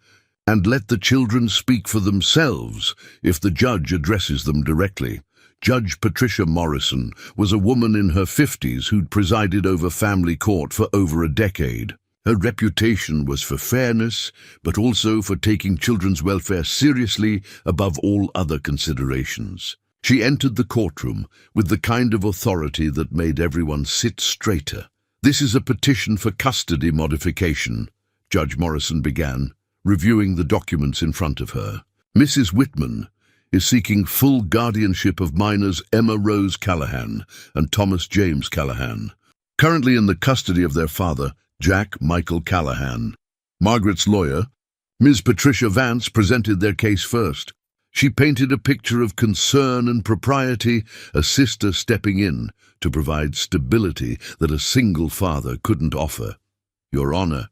and let the children speak for themselves if the judge addresses them directly. Judge Patricia Morrison was a woman in her 50s who'd presided over family court for over a decade. Her reputation was for fairness, but also for taking children's welfare seriously above all other considerations. She entered the courtroom with the kind of authority that made everyone sit straighter. This is a petition for custody modification, Judge Morrison began, reviewing the documents in front of her. Mrs. Whitman is seeking full guardianship of minors Emma Rose Callahan and Thomas James Callahan, currently in the custody of their father, Jack Michael Callahan. Margaret's lawyer, Ms. Patricia Vance, presented their case first. She painted a picture of concern and propriety, a sister stepping in to provide stability that a single father couldn't offer. Your Honor,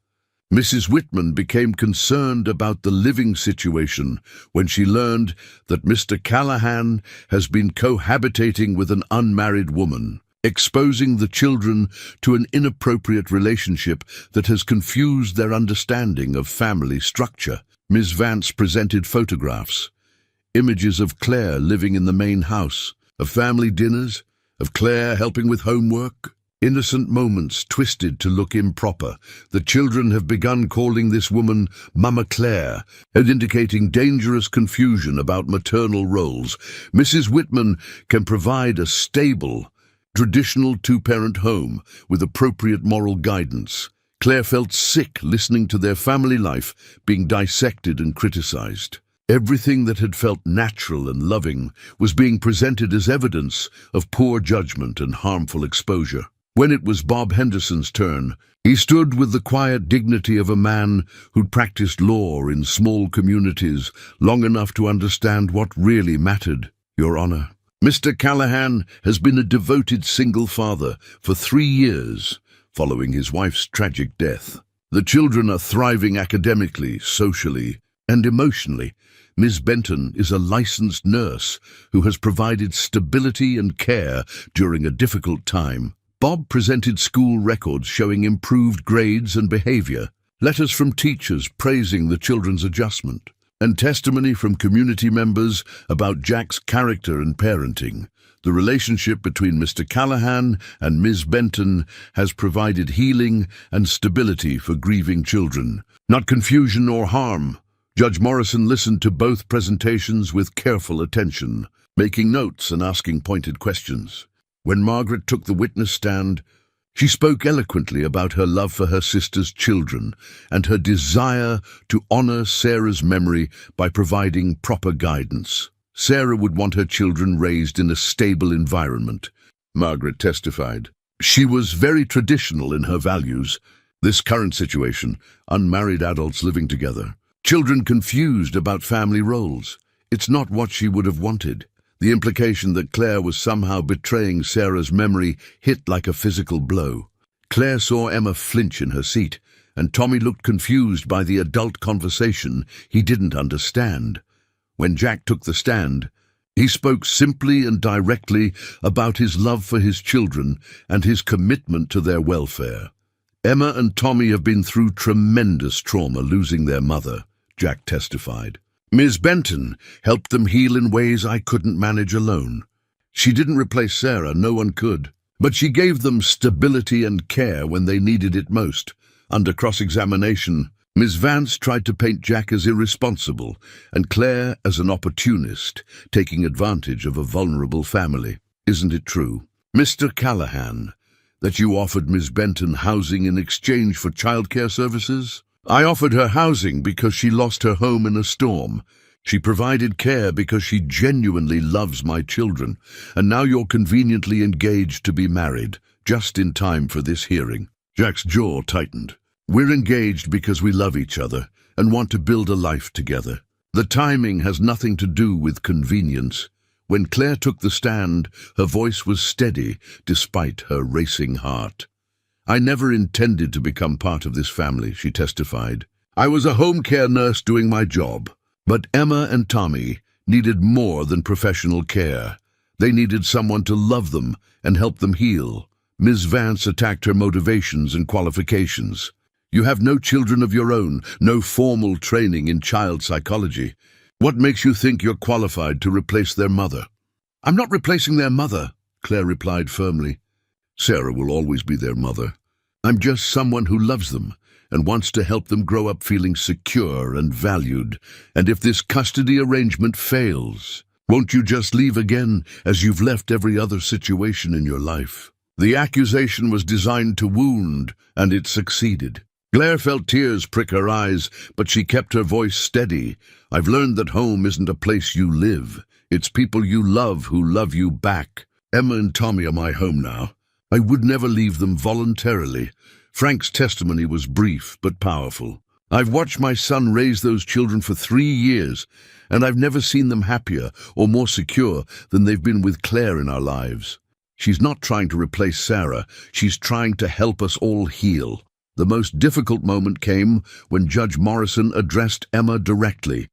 Mrs. Whitman became concerned about the living situation when she learned that Mr. Callahan has been cohabitating with an unmarried woman, exposing the children to an inappropriate relationship that has confused their understanding of family structure. Ms. Vance presented photographs, images of Claire living in the main house, of family dinners, of Claire helping with homework. Innocent moments twisted to look improper. The children have begun calling this woman Mama Claire and indicating dangerous confusion about maternal roles. Mrs. Whitman can provide a stable, traditional two-parent home with appropriate moral guidance. Claire felt sick listening to their family life being dissected and criticized. Everything that had felt natural and loving was being presented as evidence of poor judgment and harmful exposure. When it was Bob Henderson's turn, he stood with the quiet dignity of a man who'd practiced law in small communities long enough to understand what really mattered, Your Honor. Mr. Callahan has been a devoted single father for 3 years, following his wife's tragic death. The children are thriving academically, socially, and emotionally. Ms. Benton is a licensed nurse who has provided stability and care during a difficult time. Bob presented school records showing improved grades and behavior, letters from teachers praising the children's adjustment, and testimony from community members about Jack's character and parenting. The relationship between Mr. Callahan and Ms. Benton has provided healing and stability for grieving children, not confusion or harm. Judge Morrison listened to both presentations with careful attention, making notes and asking pointed questions. When Margaret took the witness stand, she spoke eloquently about her love for her sister's children and her desire to honor Sarah's memory by providing proper guidance. Sarah would want her children raised in a stable environment, Margaret testified. She was very traditional in her values. This current situation, unmarried adults living together, children confused about family roles, it's not what she would have wanted. The implication that Claire was somehow betraying Sarah's memory hit like a physical blow. Claire saw Emma flinch in her seat, and Tommy looked confused by the adult conversation he didn't understand. When Jack took the stand, he spoke simply and directly about his love for his children and his commitment to their welfare. Emma and Tommy have been through tremendous trauma losing their mother, Jack testified. Ms. Benton helped them heal in ways I couldn't manage alone. She didn't replace Sarah, no one could, but she gave them stability and care when they needed it most. Under cross-examination, Ms. Vance tried to paint Jack as irresponsible and Claire as an opportunist, taking advantage of a vulnerable family. Isn't it true, Mr. Callahan, that you offered Ms. Benton housing in exchange for childcare services? I offered her housing because she lost her home in a storm. She provided care because she genuinely loves my children, and now you're conveniently engaged to be married, just in time for this hearing. Jack's jaw tightened. We're engaged because we love each other and want to build a life together. The timing has nothing to do with convenience. When Claire took the stand, her voice was steady despite her racing heart. I never intended to become part of this family, she testified. I was a home care nurse doing my job. But Emma and Tommy needed more than professional care. They needed someone to love them and help them heal. Ms. Vance attacked her motivations and qualifications. You have no children of your own, no formal training in child psychology. What makes you think you're qualified to replace their mother? I'm not replacing their mother, Claire replied firmly. Sarah will always be their mother. I'm just someone who loves them and wants to help them grow up feeling secure and valued. And if this custody arrangement fails, won't you just leave again as you've left every other situation in your life? The accusation was designed to wound, and it succeeded. Claire felt tears prick her eyes, but she kept her voice steady. I've learned that home isn't a place you live. It's people you love who love you back. Emma and Tommy are my home now. I would never leave them voluntarily. Frank's testimony was brief but powerful. I've watched my son raise those children for 3 years, and I've never seen them happier or more secure than they've been with Claire in our lives. She's not trying to replace Sarah. She's trying to help us all heal. The most difficult moment came when Judge Morrison addressed Emma directly.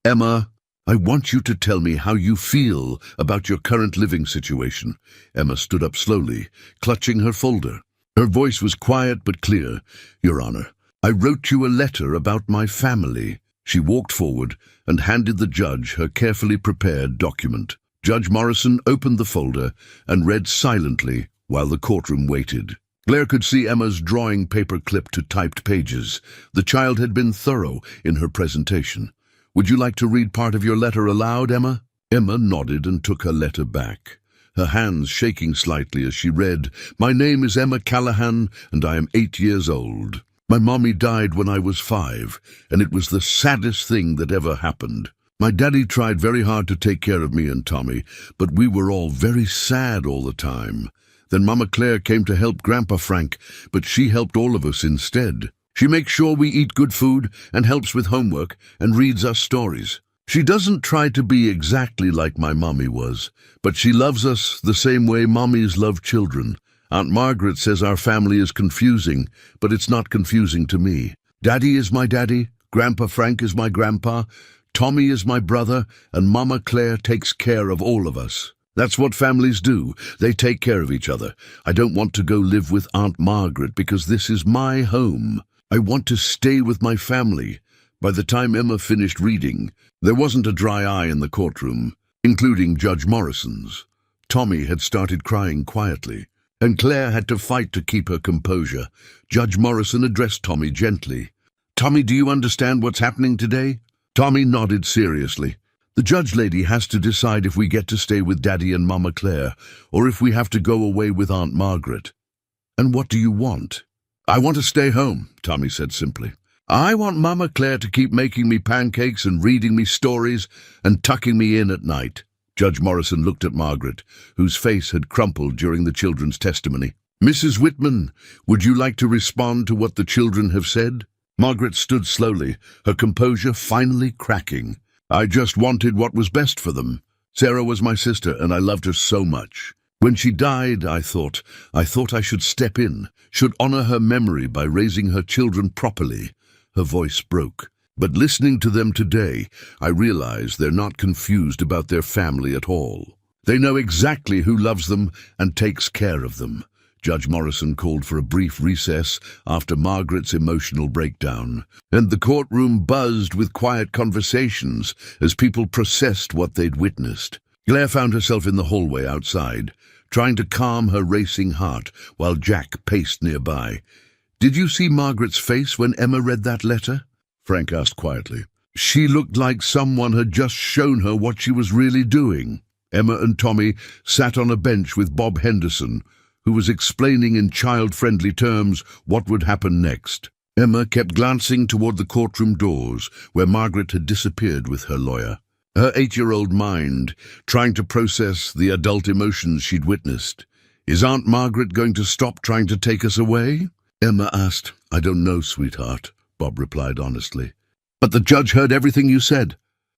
"Emma, I want you to tell me how you feel about your current living situation." Emma stood up slowly, clutching her folder. Her voice was quiet but clear. "Your Honor, I wrote you a letter about my family." She walked forward and handed the judge her carefully prepared document. Judge Morrison opened the folder and read silently while the courtroom waited. Claire could see Emma's drawing paper clipped to typed pages. The child had been thorough in her presentation. "Would you like to read part of your letter aloud, Emma?" Emma nodded and took her letter back, her hands shaking slightly as she read, "My name is Emma Callahan, and I am 8 years old. My mommy died when I was 5, and it was the saddest thing that ever happened. My daddy tried very hard to take care of me and Tommy, but we were all very sad all the time. Then Mama Claire came to help Grandpa Frank, but she helped all of us instead. She makes sure we eat good food and helps with homework and reads us stories. She doesn't try to be exactly like my mommy was, but she loves us the same way mommies love children. Aunt Margaret says our family is confusing, but it's not confusing to me. Daddy is my daddy, Grandpa Frank is my grandpa, Tommy is my brother, and Mama Claire takes care of all of us. That's what families do. They take care of each other. I don't want to go live with Aunt Margaret because this is my home. I want to stay with my family." By the time Emma finished reading, there wasn't a dry eye in the courtroom, including Judge Morrison's. Tommy had started crying quietly, and Claire had to fight to keep her composure. Judge Morrison addressed Tommy gently. "Tommy, do you understand what's happening today?" Tommy nodded seriously. "The judge lady has to decide if we get to stay with Daddy and Mama Claire, or if we have to go away with Aunt Margaret." "And what do you want?" "I want to stay home," Tommy said simply. "I want Mama Claire to keep making me pancakes and reading me stories and tucking me in at night." Judge Morrison looked at Margaret, whose face had crumpled during the children's testimony. "Mrs. Whitman, would you like to respond to what the children have said?" Margaret stood slowly, her composure finally cracking. "I just wanted what was best for them. Sarah was my sister, and I loved her so much. When she died, I thought I should step in, should honor her memory by raising her children properly." Her voice broke. "But listening to them today, I realize they're not confused about their family at all. They know exactly who loves them and takes care of them." Judge Morrison called for a brief recess after Margaret's emotional breakdown, and the courtroom buzzed with quiet conversations as people processed what they'd witnessed. Claire found herself in the hallway outside, trying to calm her racing heart while Jack paced nearby. "Did you see Margaret's face when Emma read that letter?" Frank asked quietly. "She looked like someone had just shown her what she was really doing." Emma and Tommy sat on a bench with Bob Henderson, who was explaining in child-friendly terms what would happen next. Emma kept glancing toward the courtroom doors, where Margaret had disappeared with her lawyer, her 8-year-old mind trying to process the adult emotions she'd witnessed. "Is Aunt Margaret going to stop trying to take us away?" Emma asked. "I don't know, sweetheart," Bob replied honestly. "But the judge heard everything you said,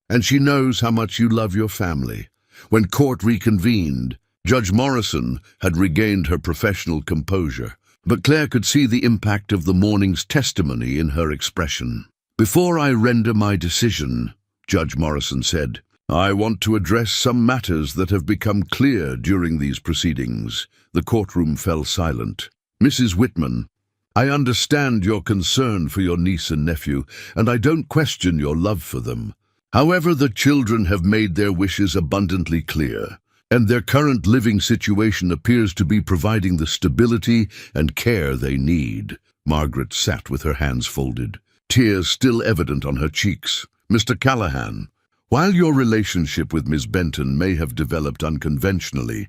and she knows how much you love your family." When court reconvened, Judge Morrison had regained her professional composure, but Claire could see the impact of the morning's testimony in her expression. "Before I render my decision," Judge Morrison said, "I want to address some matters that have become clear during these proceedings." The courtroom fell silent. "Mrs. Whitman, I understand your concern for your niece and nephew, and I don't question your love for them. However, the children have made their wishes abundantly clear, and their current living situation appears to be providing the stability and care they need." Margaret sat with her hands folded, tears still evident on her cheeks. "Mr. Callahan, while your relationship with Miss Benton may have developed unconventionally,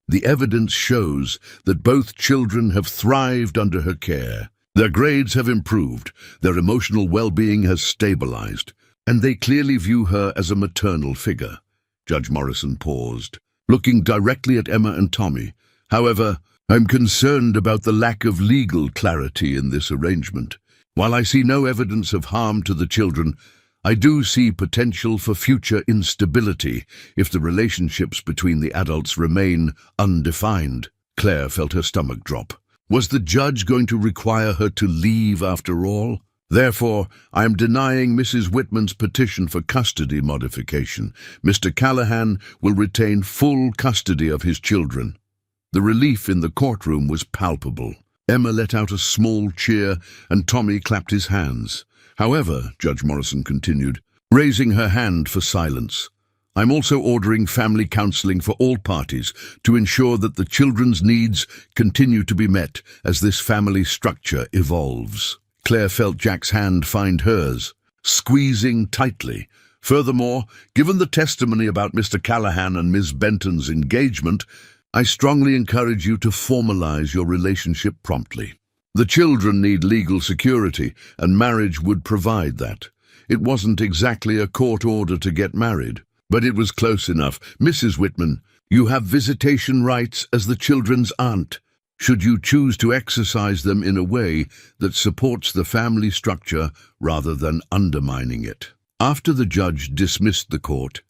the evidence shows that both children have thrived under her care. Their grades have improved, their emotional well-being has stabilized, and they clearly view her as a maternal figure." Judge Morrison paused, looking directly at Emma and Tommy. "However, I'm concerned about the lack of legal clarity in this arrangement. While I see no evidence of harm to the children, I do see potential for future instability if the relationships between the adults remain undefined." Claire felt her stomach drop. Was the judge going to require her to leave after all? Therefore, I am denying Mrs. Whitman's petition for custody modification. Mr. Callahan will retain full custody of his children. The relief in the courtroom was palpable. Emma let out a small cheer, and Tommy clapped his hands. However, Judge Morrison continued, raising her hand for silence, I'm also ordering family counseling for all parties to ensure that the children's needs continue to be met as this family structure evolves. Claire felt Jack's hand find hers, squeezing tightly. Furthermore, given the testimony about Mr. Callahan and Ms. Benton's engagement, I strongly encourage you to formalize your relationship promptly. The children need legal security, and marriage would provide that. It wasn't exactly a court order to get married, but it was close enough. Mrs. Whitman, you have visitation rights as the children's aunt, should you choose to exercise them in a way that supports the family structure rather than undermining it. After the judge dismissed the court,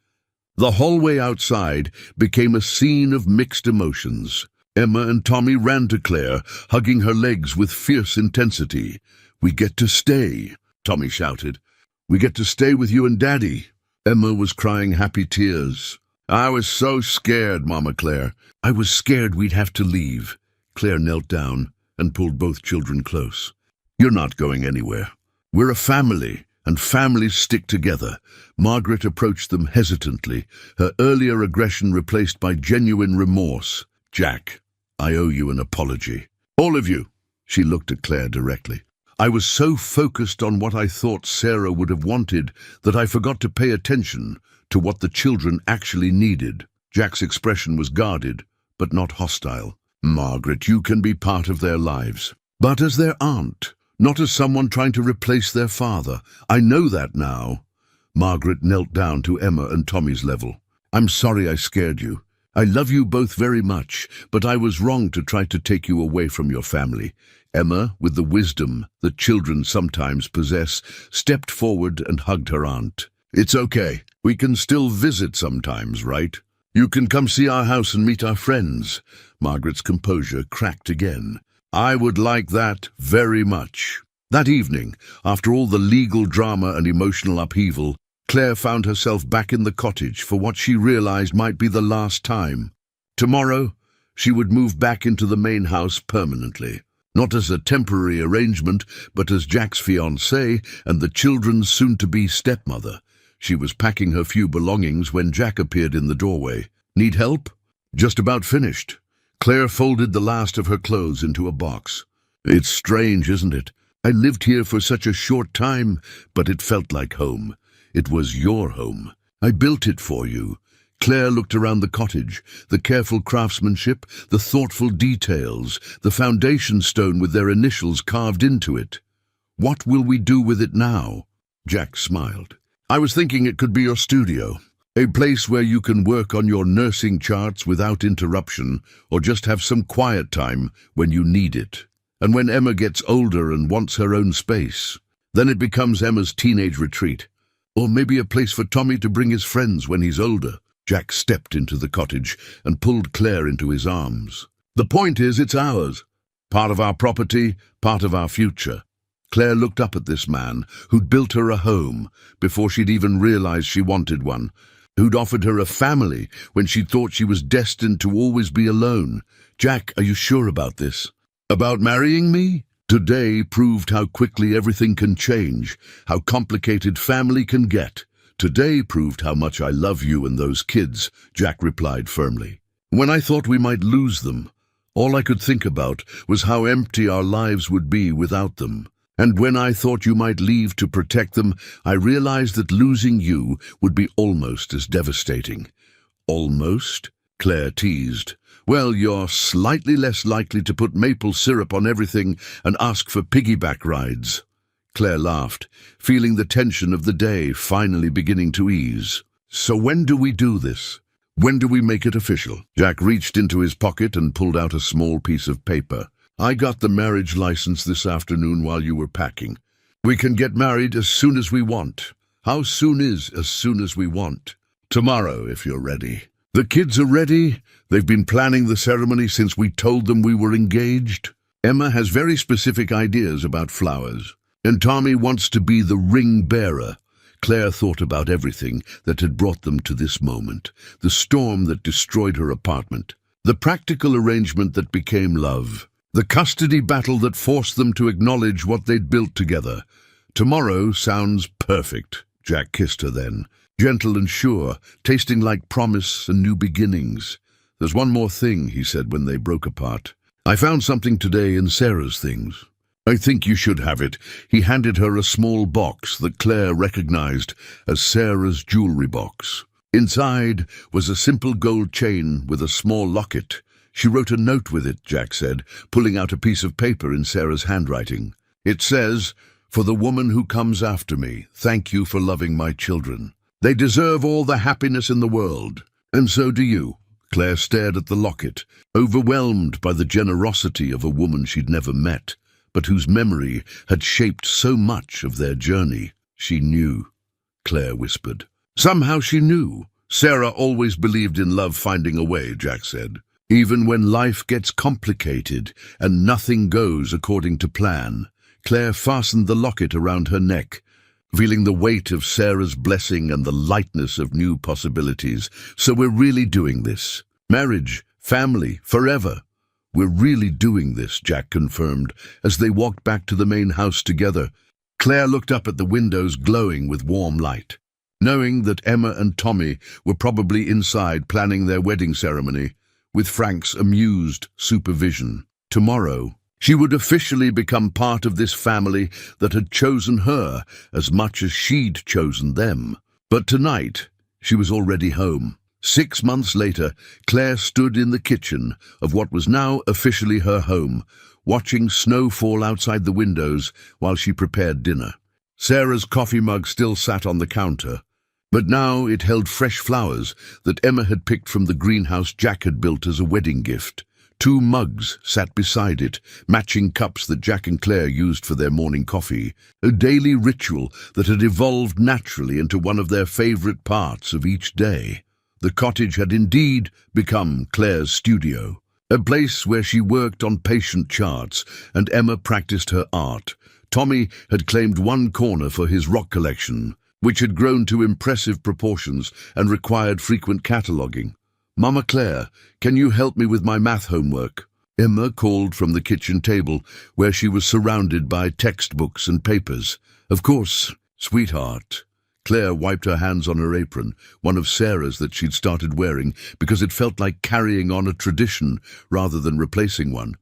the hallway outside became a scene of mixed emotions. Emma and Tommy ran to Claire, hugging her legs with fierce intensity. "We get to stay," Tommy shouted. "We get to stay with you and Daddy." Emma was crying happy tears. "I was so scared, Mama Claire. I was scared we'd have to leave." Claire knelt down and pulled both children close. "You're not going anywhere. We're a family, and families stick together." Margaret approached them hesitantly, her earlier aggression replaced by genuine remorse. "Jack, I owe you an apology. All of you." She looked at Claire directly. "I was so focused on what I thought Sarah would have wanted that I forgot to pay attention to what the children actually needed." Jack's expression was guarded, but not hostile. "Margaret, you can be part of their lives, but as their aunt, not as someone trying to replace their father. I know that now." Margaret knelt down to Emma and Tommy's level. "I'm sorry I scared you. I love you both very much, but I was wrong to try to take you away from your family." Emma, with the wisdom that children sometimes possess, stepped forward and hugged her aunt. "It's okay. We can still visit sometimes, right? You can come see our house and meet our friends." Margaret's composure cracked again. "I would like that very much." That evening, after all the legal drama and emotional upheaval, Claire found herself back in the cottage for what she realized might be the last time. Tomorrow, she would move back into the main house permanently, not as a temporary arrangement, but as Jack's fiancée and the children's soon-to-be stepmother. She was packing her few belongings when Jack appeared in the doorway. "Need help?" "Just about finished." Claire folded the last of her clothes into a box. "It's strange, isn't it? I lived here for such a short time, but it felt like home. It was your home. I built it for you." Claire looked around the cottage, the careful craftsmanship, the thoughtful details, the foundation stone with their initials carved into it. "What will we do with it now?" Jack smiled. "I was thinking it could be your studio. A place where you can work on your nursing charts without interruption, or just have some quiet time when you need it. And when Emma gets older and wants her own space, then it becomes Emma's teenage retreat. Or maybe a place for Tommy to bring his friends when he's older." Jack stepped into the cottage and pulled Claire into his arms. "The point is, it's ours. Part of our property, part of our future." Claire looked up at this man who'd built her a home before she'd even realized she wanted one, who'd offered her a family when she'd thought she was destined to always be alone. "Jack, are you sure about this? About marrying me?" Today proved how quickly everything can change, how complicated family can get. "Today proved how much I love you and those kids," Jack replied firmly. "When I thought we might lose them, all I could think about was how empty our lives would be without them. And when I thought you might leave to protect them, I realized that losing you would be almost as devastating." "Almost?" Claire teased. "Well, you're slightly less likely to put maple syrup on everything and ask for piggyback rides." Claire laughed, feeling the tension of the day finally beginning to ease. "So when do we do this? When do we make it official?" Jack reached into his pocket and pulled out a small piece of paper. "I got the marriage license this afternoon while you were packing. We can get married as soon as we want." "How soon is as soon as we want?" "Tomorrow, if you're ready." "The kids are ready? They've been planning the ceremony since we told them we were engaged?" Emma has very specific ideas about flowers, and Tommy wants to be the ring bearer. Claire thought about everything that had brought them to this moment, the storm that destroyed her apartment, the practical arrangement that became love, the custody battle that forced them to acknowledge what they'd built together. Tomorrow sounds perfect, Jack kissed her then, gentle and sure, tasting like promise and new beginnings. There's one more thing, he said when they broke apart. I found something today in Sarah's things. I think you should have it. He handed her a small box that Claire recognized as Sarah's jewelry box. Inside was a simple gold chain with a small locket. She wrote a note with it, Jack said, pulling out a piece of paper in Sarah's handwriting. It says, "For the woman who comes after me, thank you for loving my children. They deserve all the happiness in the world, and so do you." Claire stared at the locket, overwhelmed by the generosity of a woman she'd never met, but whose memory had shaped so much of their journey. She knew, Claire whispered. Somehow she knew. Sarah always believed in love finding a way, Jack said. Even when life gets complicated and nothing goes according to plan. Claire fastened the locket around her neck, feeling the weight of Sarah's blessing and the lightness of new possibilities. So we're really doing this. Marriage, family, forever. We're really doing this, Jack confirmed, as they walked back to the main house together. Claire looked up at the windows glowing with warm light. Knowing that Emma and Tommy were probably inside planning their wedding ceremony, with Frank's amused supervision. Tomorrow, she would officially become part of this family that had chosen her as much as she'd chosen them. But tonight, she was already home. 6 months later, Claire stood in the kitchen of what was now officially her home, watching snow fall outside the windows while she prepared dinner. Sarah's coffee mug still sat on the counter, but now it held fresh flowers that Emma had picked from the greenhouse Jack had built as a wedding gift. 2 mugs sat beside it, matching cups that Jack and Claire used for their morning coffee, a daily ritual that had evolved naturally into one of their favorite parts of each day. The cottage had indeed become Claire's studio, a place where she worked on patient charts and Emma practiced her art. Tommy had claimed one corner for his rock collection, which had grown to impressive proportions and required frequent cataloguing. "Mama Claire, can you help me with my math homework?" Emma called from the kitchen table, where she was surrounded by textbooks and papers. "Of course, sweetheart." Claire wiped her hands on her apron, one of Sarah's that she'd started wearing because it felt like carrying on a tradition rather than replacing one.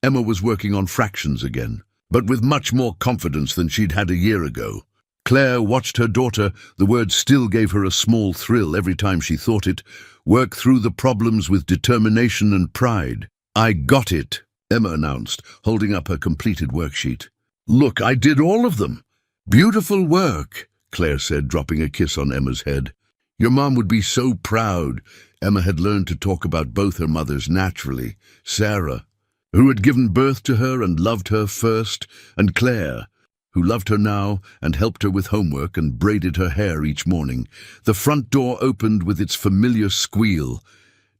Emma was working on fractions again, but with much more confidence than she'd had a year ago. Claire watched her daughter, the word still gave her a small thrill every time she thought it, work through the problems with determination and pride. "I got it," Emma announced, holding up her completed worksheet. "Look, I did all of them." "Beautiful work," Claire said, dropping a kiss on Emma's head. "Your mom would be so proud." Emma had learned to talk about both her mothers naturally. Sarah, who had given birth to her and loved her first, and Claire, who loved her now and helped her with homework and braided her hair each morning. The front door opened with its familiar squeal.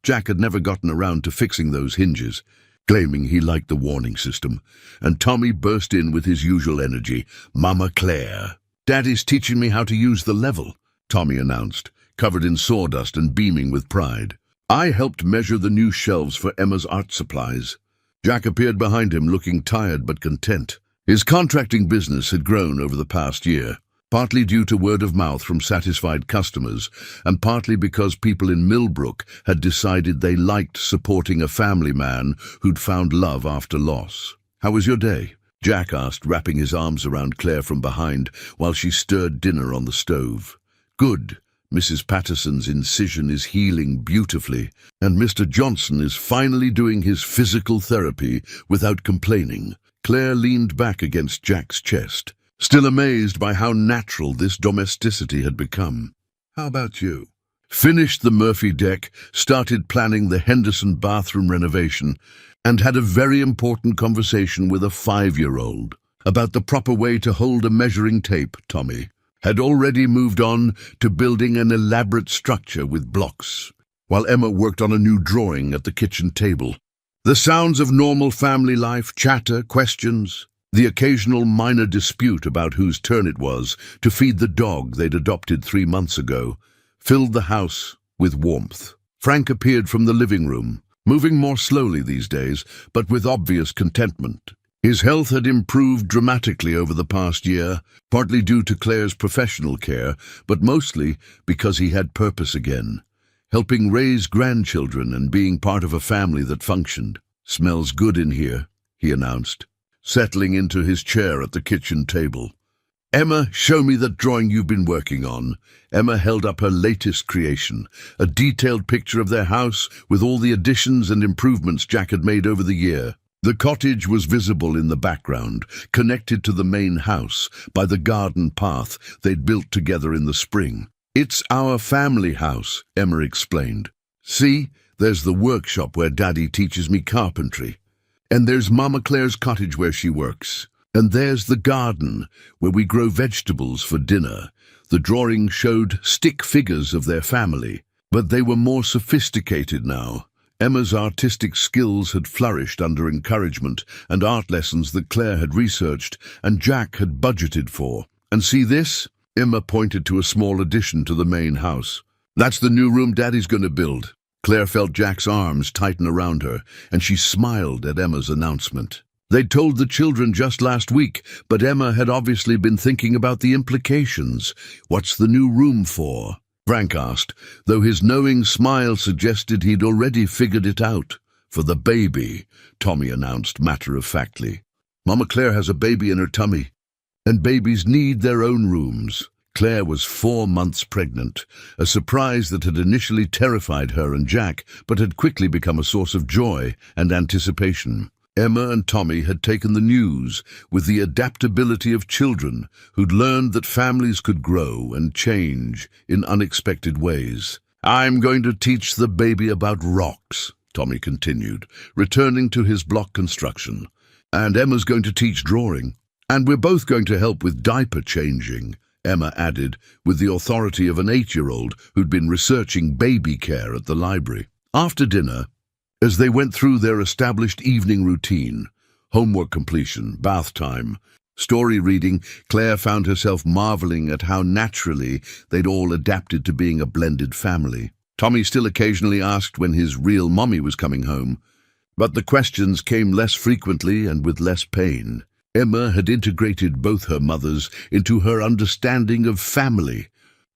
Jack had never gotten around to fixing those hinges, claiming he liked the warning system, and Tommy burst in with his usual energy. "Mama Claire." "Daddy's teaching me how to use the level," Tommy announced, covered in sawdust and beaming with pride. "I helped measure the new shelves for Emma's art supplies." Jack appeared behind him, looking tired but content. His contracting business had grown over the past year, partly due to word of mouth from satisfied customers, and partly because people in Millbrook had decided they liked supporting a family man who'd found love after loss. "How was your day?" Jack asked, wrapping his arms around Claire from behind while she stirred dinner on the stove. "Good. Mrs. Patterson's incision is healing beautifully, and Mr. Johnson is finally doing his physical therapy without complaining." Claire leaned back against Jack's chest, still amazed by how natural this domesticity had become. "How about you?" Finished the Murphy deck, started planning the Henderson bathroom renovation, and had a very important conversation with a 5-year-old about the proper way to hold a measuring tape. Tommy had already moved on to building an elaborate structure with blocks, while Emma worked on a new drawing at the kitchen table. The sounds of normal family life, chatter, questions, the occasional minor dispute about whose turn it was to feed the dog they'd adopted 3 months ago, filled the house with warmth. Frank appeared from the living room, moving more slowly these days, but with obvious contentment. His health had improved dramatically over the past year, partly due to Claire's professional care, but mostly because he had purpose again, helping raise grandchildren and being part of a family that functioned. "Smells good in here," he announced, settling into his chair at the kitchen table. "Emma, show me that drawing you've been working on." Emma held up her latest creation, a detailed picture of their house with all the additions and improvements Jack had made over the year. The cottage was visible in the background, connected to the main house by the garden path they'd built together in the spring. "It's our family house," Emma explained. "See, there's the workshop where Daddy teaches me carpentry. And there's Mama Claire's cottage where she works. And there's the garden, where we grow vegetables for dinner." The drawing showed stick figures of their family, but they were more sophisticated now. Emma's artistic skills had flourished under encouragement and art lessons that Claire had researched and Jack had budgeted for. "And see this?" Emma pointed to a small addition to the main house. "That's the new room Daddy's going to build." Claire felt Jack's arms tighten around her, and she smiled at Emma's announcement. They'd told the children just last week, but Emma had obviously been thinking about the implications. "What's the new room for?" Frank asked, though his knowing smile suggested he'd already figured it out. "For the baby," Tommy announced matter-of-factly. "Mama Claire has a baby in her tummy, and babies need their own rooms." Claire was 4 months pregnant, a surprise that had initially terrified her and Jack, but had quickly become a source of joy and anticipation. Emma and Tommy had taken the news with the adaptability of children who'd learned that families could grow and change in unexpected ways. "I'm going to teach the baby about rocks," Tommy continued, returning to his block construction. "And Emma's going to teach drawing. And we're both going to help with diaper changing," Emma added, with the authority of an 8-year-old who'd been researching baby care at the library. After dinner, as they went through their established evening routine, homework completion, bath time, story reading, Claire found herself marveling at how naturally they'd all adapted to being a blended family. Tommy still occasionally asked when his real mommy was coming home, but the questions came less frequently and with less pain. Emma had integrated both her mothers into her understanding of family,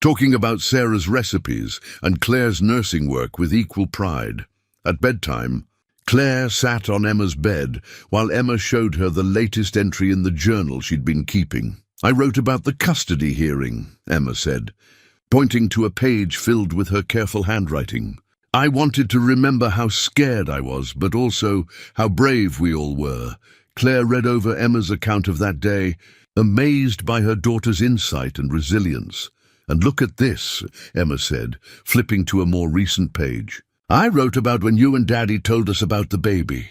talking about Sarah's recipes and Claire's nursing work with equal pride. At bedtime, Claire sat on Emma's bed while Emma showed her the latest entry in the journal she'd been keeping. "I wrote about the custody hearing," Emma said, pointing to a page filled with her careful handwriting. "I wanted to remember how scared I was, but also how brave we all were." Claire read over Emma's account of that day, amazed by her daughter's insight and resilience. "And look at this," Emma said, flipping to a more recent page. "I wrote about when you and Daddy told us about the baby."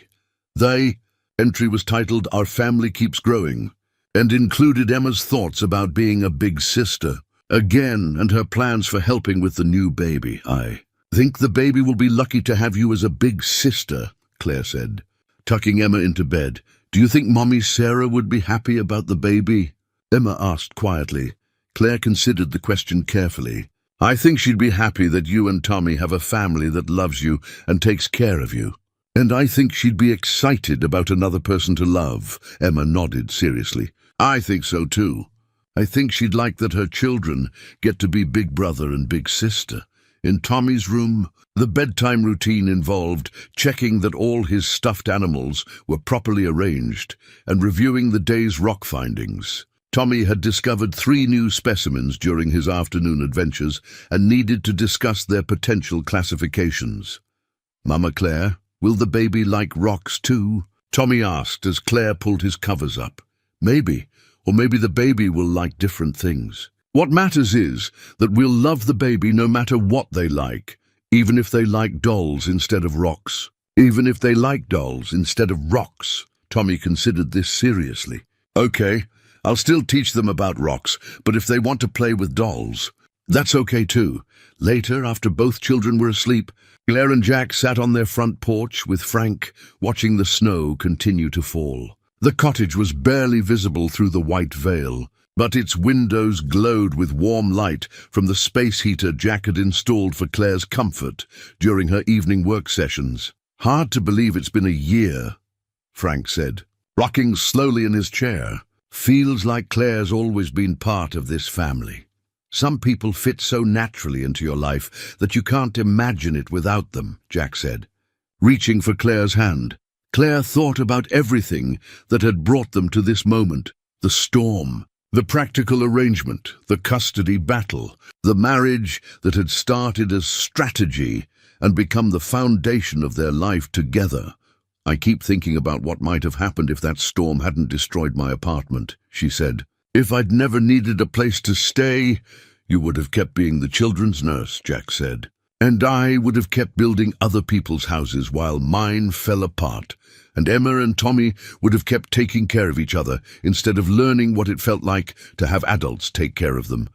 The entry was titled "Our Family Keeps Growing," and included Emma's thoughts about being a big sister again and her plans for helping with the new baby. "I think the baby will be lucky to have you as a big sister," Claire said, tucking Emma into bed. "Do you think Mommy Sarah would be happy about the baby?" Emma asked quietly. Claire considered the question carefully. "I think she'd be happy that you and Tommy have a family that loves you and takes care of you. And I think she'd be excited about another person to love," Emma nodded seriously. "I think so too. I think she'd like that her children get to be big brother and big sister." In Tommy's room, the bedtime routine involved checking that all his stuffed animals were properly arranged and reviewing the day's rock findings. Tommy had discovered 3 new specimens during his afternoon adventures and needed to discuss their potential classifications. "Mama Claire, will the baby like rocks too?" Tommy asked as Claire pulled his covers up. "Maybe, or maybe the baby will like different things. What matters is that we'll love the baby no matter what they like, even if they like dolls instead of rocks." "Even if they like dolls instead of rocks." Tommy considered this seriously. "Okay, I'll still teach them about rocks, but if they want to play with dolls, That's okay too. Later, after both children were asleep, Claire and Jack sat on their front porch with Frank, watching the snow continue to fall. The cottage was barely visible through the white veil, but its windows glowed with warm light from the space heater Jack had installed for Claire's comfort during her evening work sessions. "Hard to believe it's been a year," Frank said, rocking slowly in his chair. "Feels like Claire's always been part of this family. Some people fit so naturally into your life that you can't imagine it without them," Jack said, reaching for Claire's hand. Claire thought about everything that had brought them to this moment: the storm, the practical arrangement, the custody battle, the marriage that had started as strategy and become the foundation of their life together. "I keep thinking about what might have happened if that storm hadn't destroyed my apartment," she said. "If I'd never needed a place to stay, you would have kept being the children's nurse," Jack said. "And I would have kept building other people's houses while mine fell apart. And Emma and Tommy would have kept taking care of each other instead of learning what it felt like to have adults take care of them."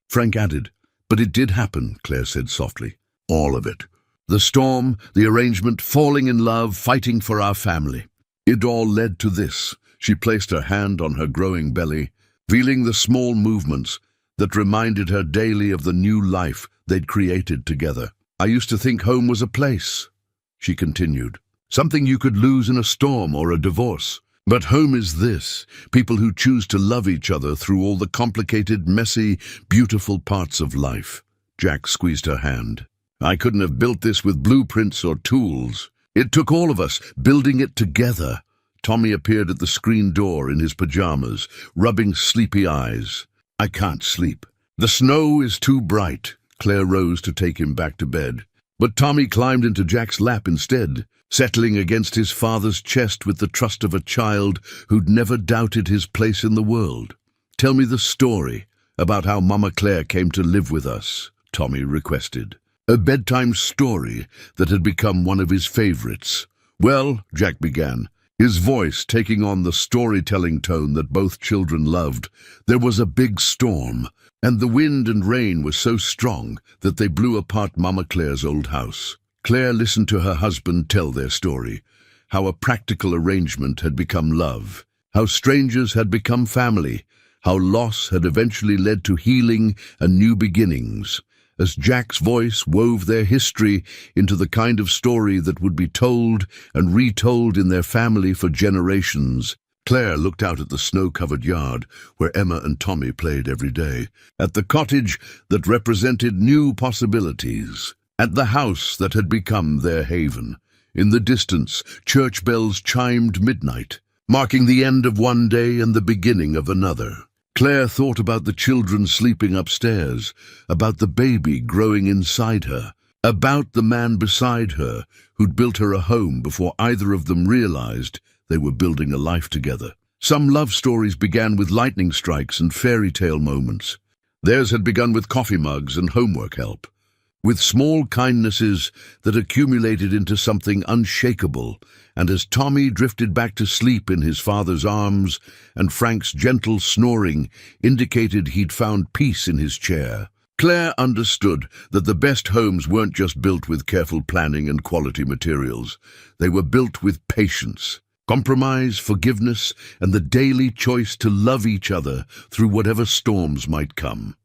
Frank added, "But it did happen," Claire said softly. "All of it. The storm, the arrangement, falling in love, fighting for our family. It all led to this." She placed her hand on her growing belly, feeling the small movements that reminded her daily of the new life they'd created together. "I used to think home was a place," she continued, "something you could lose in a storm or a divorce. But home is this: people who choose to love each other through all the complicated, messy, beautiful parts of life." Jack squeezed her hand. "I couldn't have built this with blueprints or tools. It took all of us building it together." Tommy appeared at the screen door in his pajamas, rubbing sleepy eyes. "I can't sleep. The snow is too bright." Claire rose to take him back to bed. But Tommy climbed into Jack's lap instead, settling against his father's chest with the trust of a child who'd never doubted his place in the world. "Tell me the story about how Mama Claire came to live with us," Tommy requested. A bedtime story that had become one of his favorites. "Well," Jack began, his voice taking on the storytelling tone that both children loved, "there was a big storm, and the wind and rain were so strong that they blew apart Mama Claire's old house." Claire listened to her husband tell their story, how a practical arrangement had become love, how strangers had become family, how loss had eventually led to healing and new beginnings. As Jack's voice wove their history into the kind of story that would be told and retold in their family for generations, Claire looked out at the snow-covered yard where Emma and Tommy played every day, at the cottage that represented new possibilities, at the house that had become their haven. In the distance, church bells chimed midnight, marking the end of one day and the beginning of another. Claire thought about the children sleeping upstairs, about the baby growing inside her, about the man beside her who'd built her a home before either of them realized they were building a life together. Some love stories began with lightning strikes and fairy tale moments. Theirs had begun with coffee mugs and homework help, with small kindnesses that accumulated into something unshakable. And as Tommy drifted back to sleep in his father's arms and Frank's gentle snoring indicated he'd found peace in his chair, Claire understood that the best homes weren't just built with careful planning and quality materials. They were built with patience, compromise, forgiveness, and the daily choice to love each other through whatever storms might come.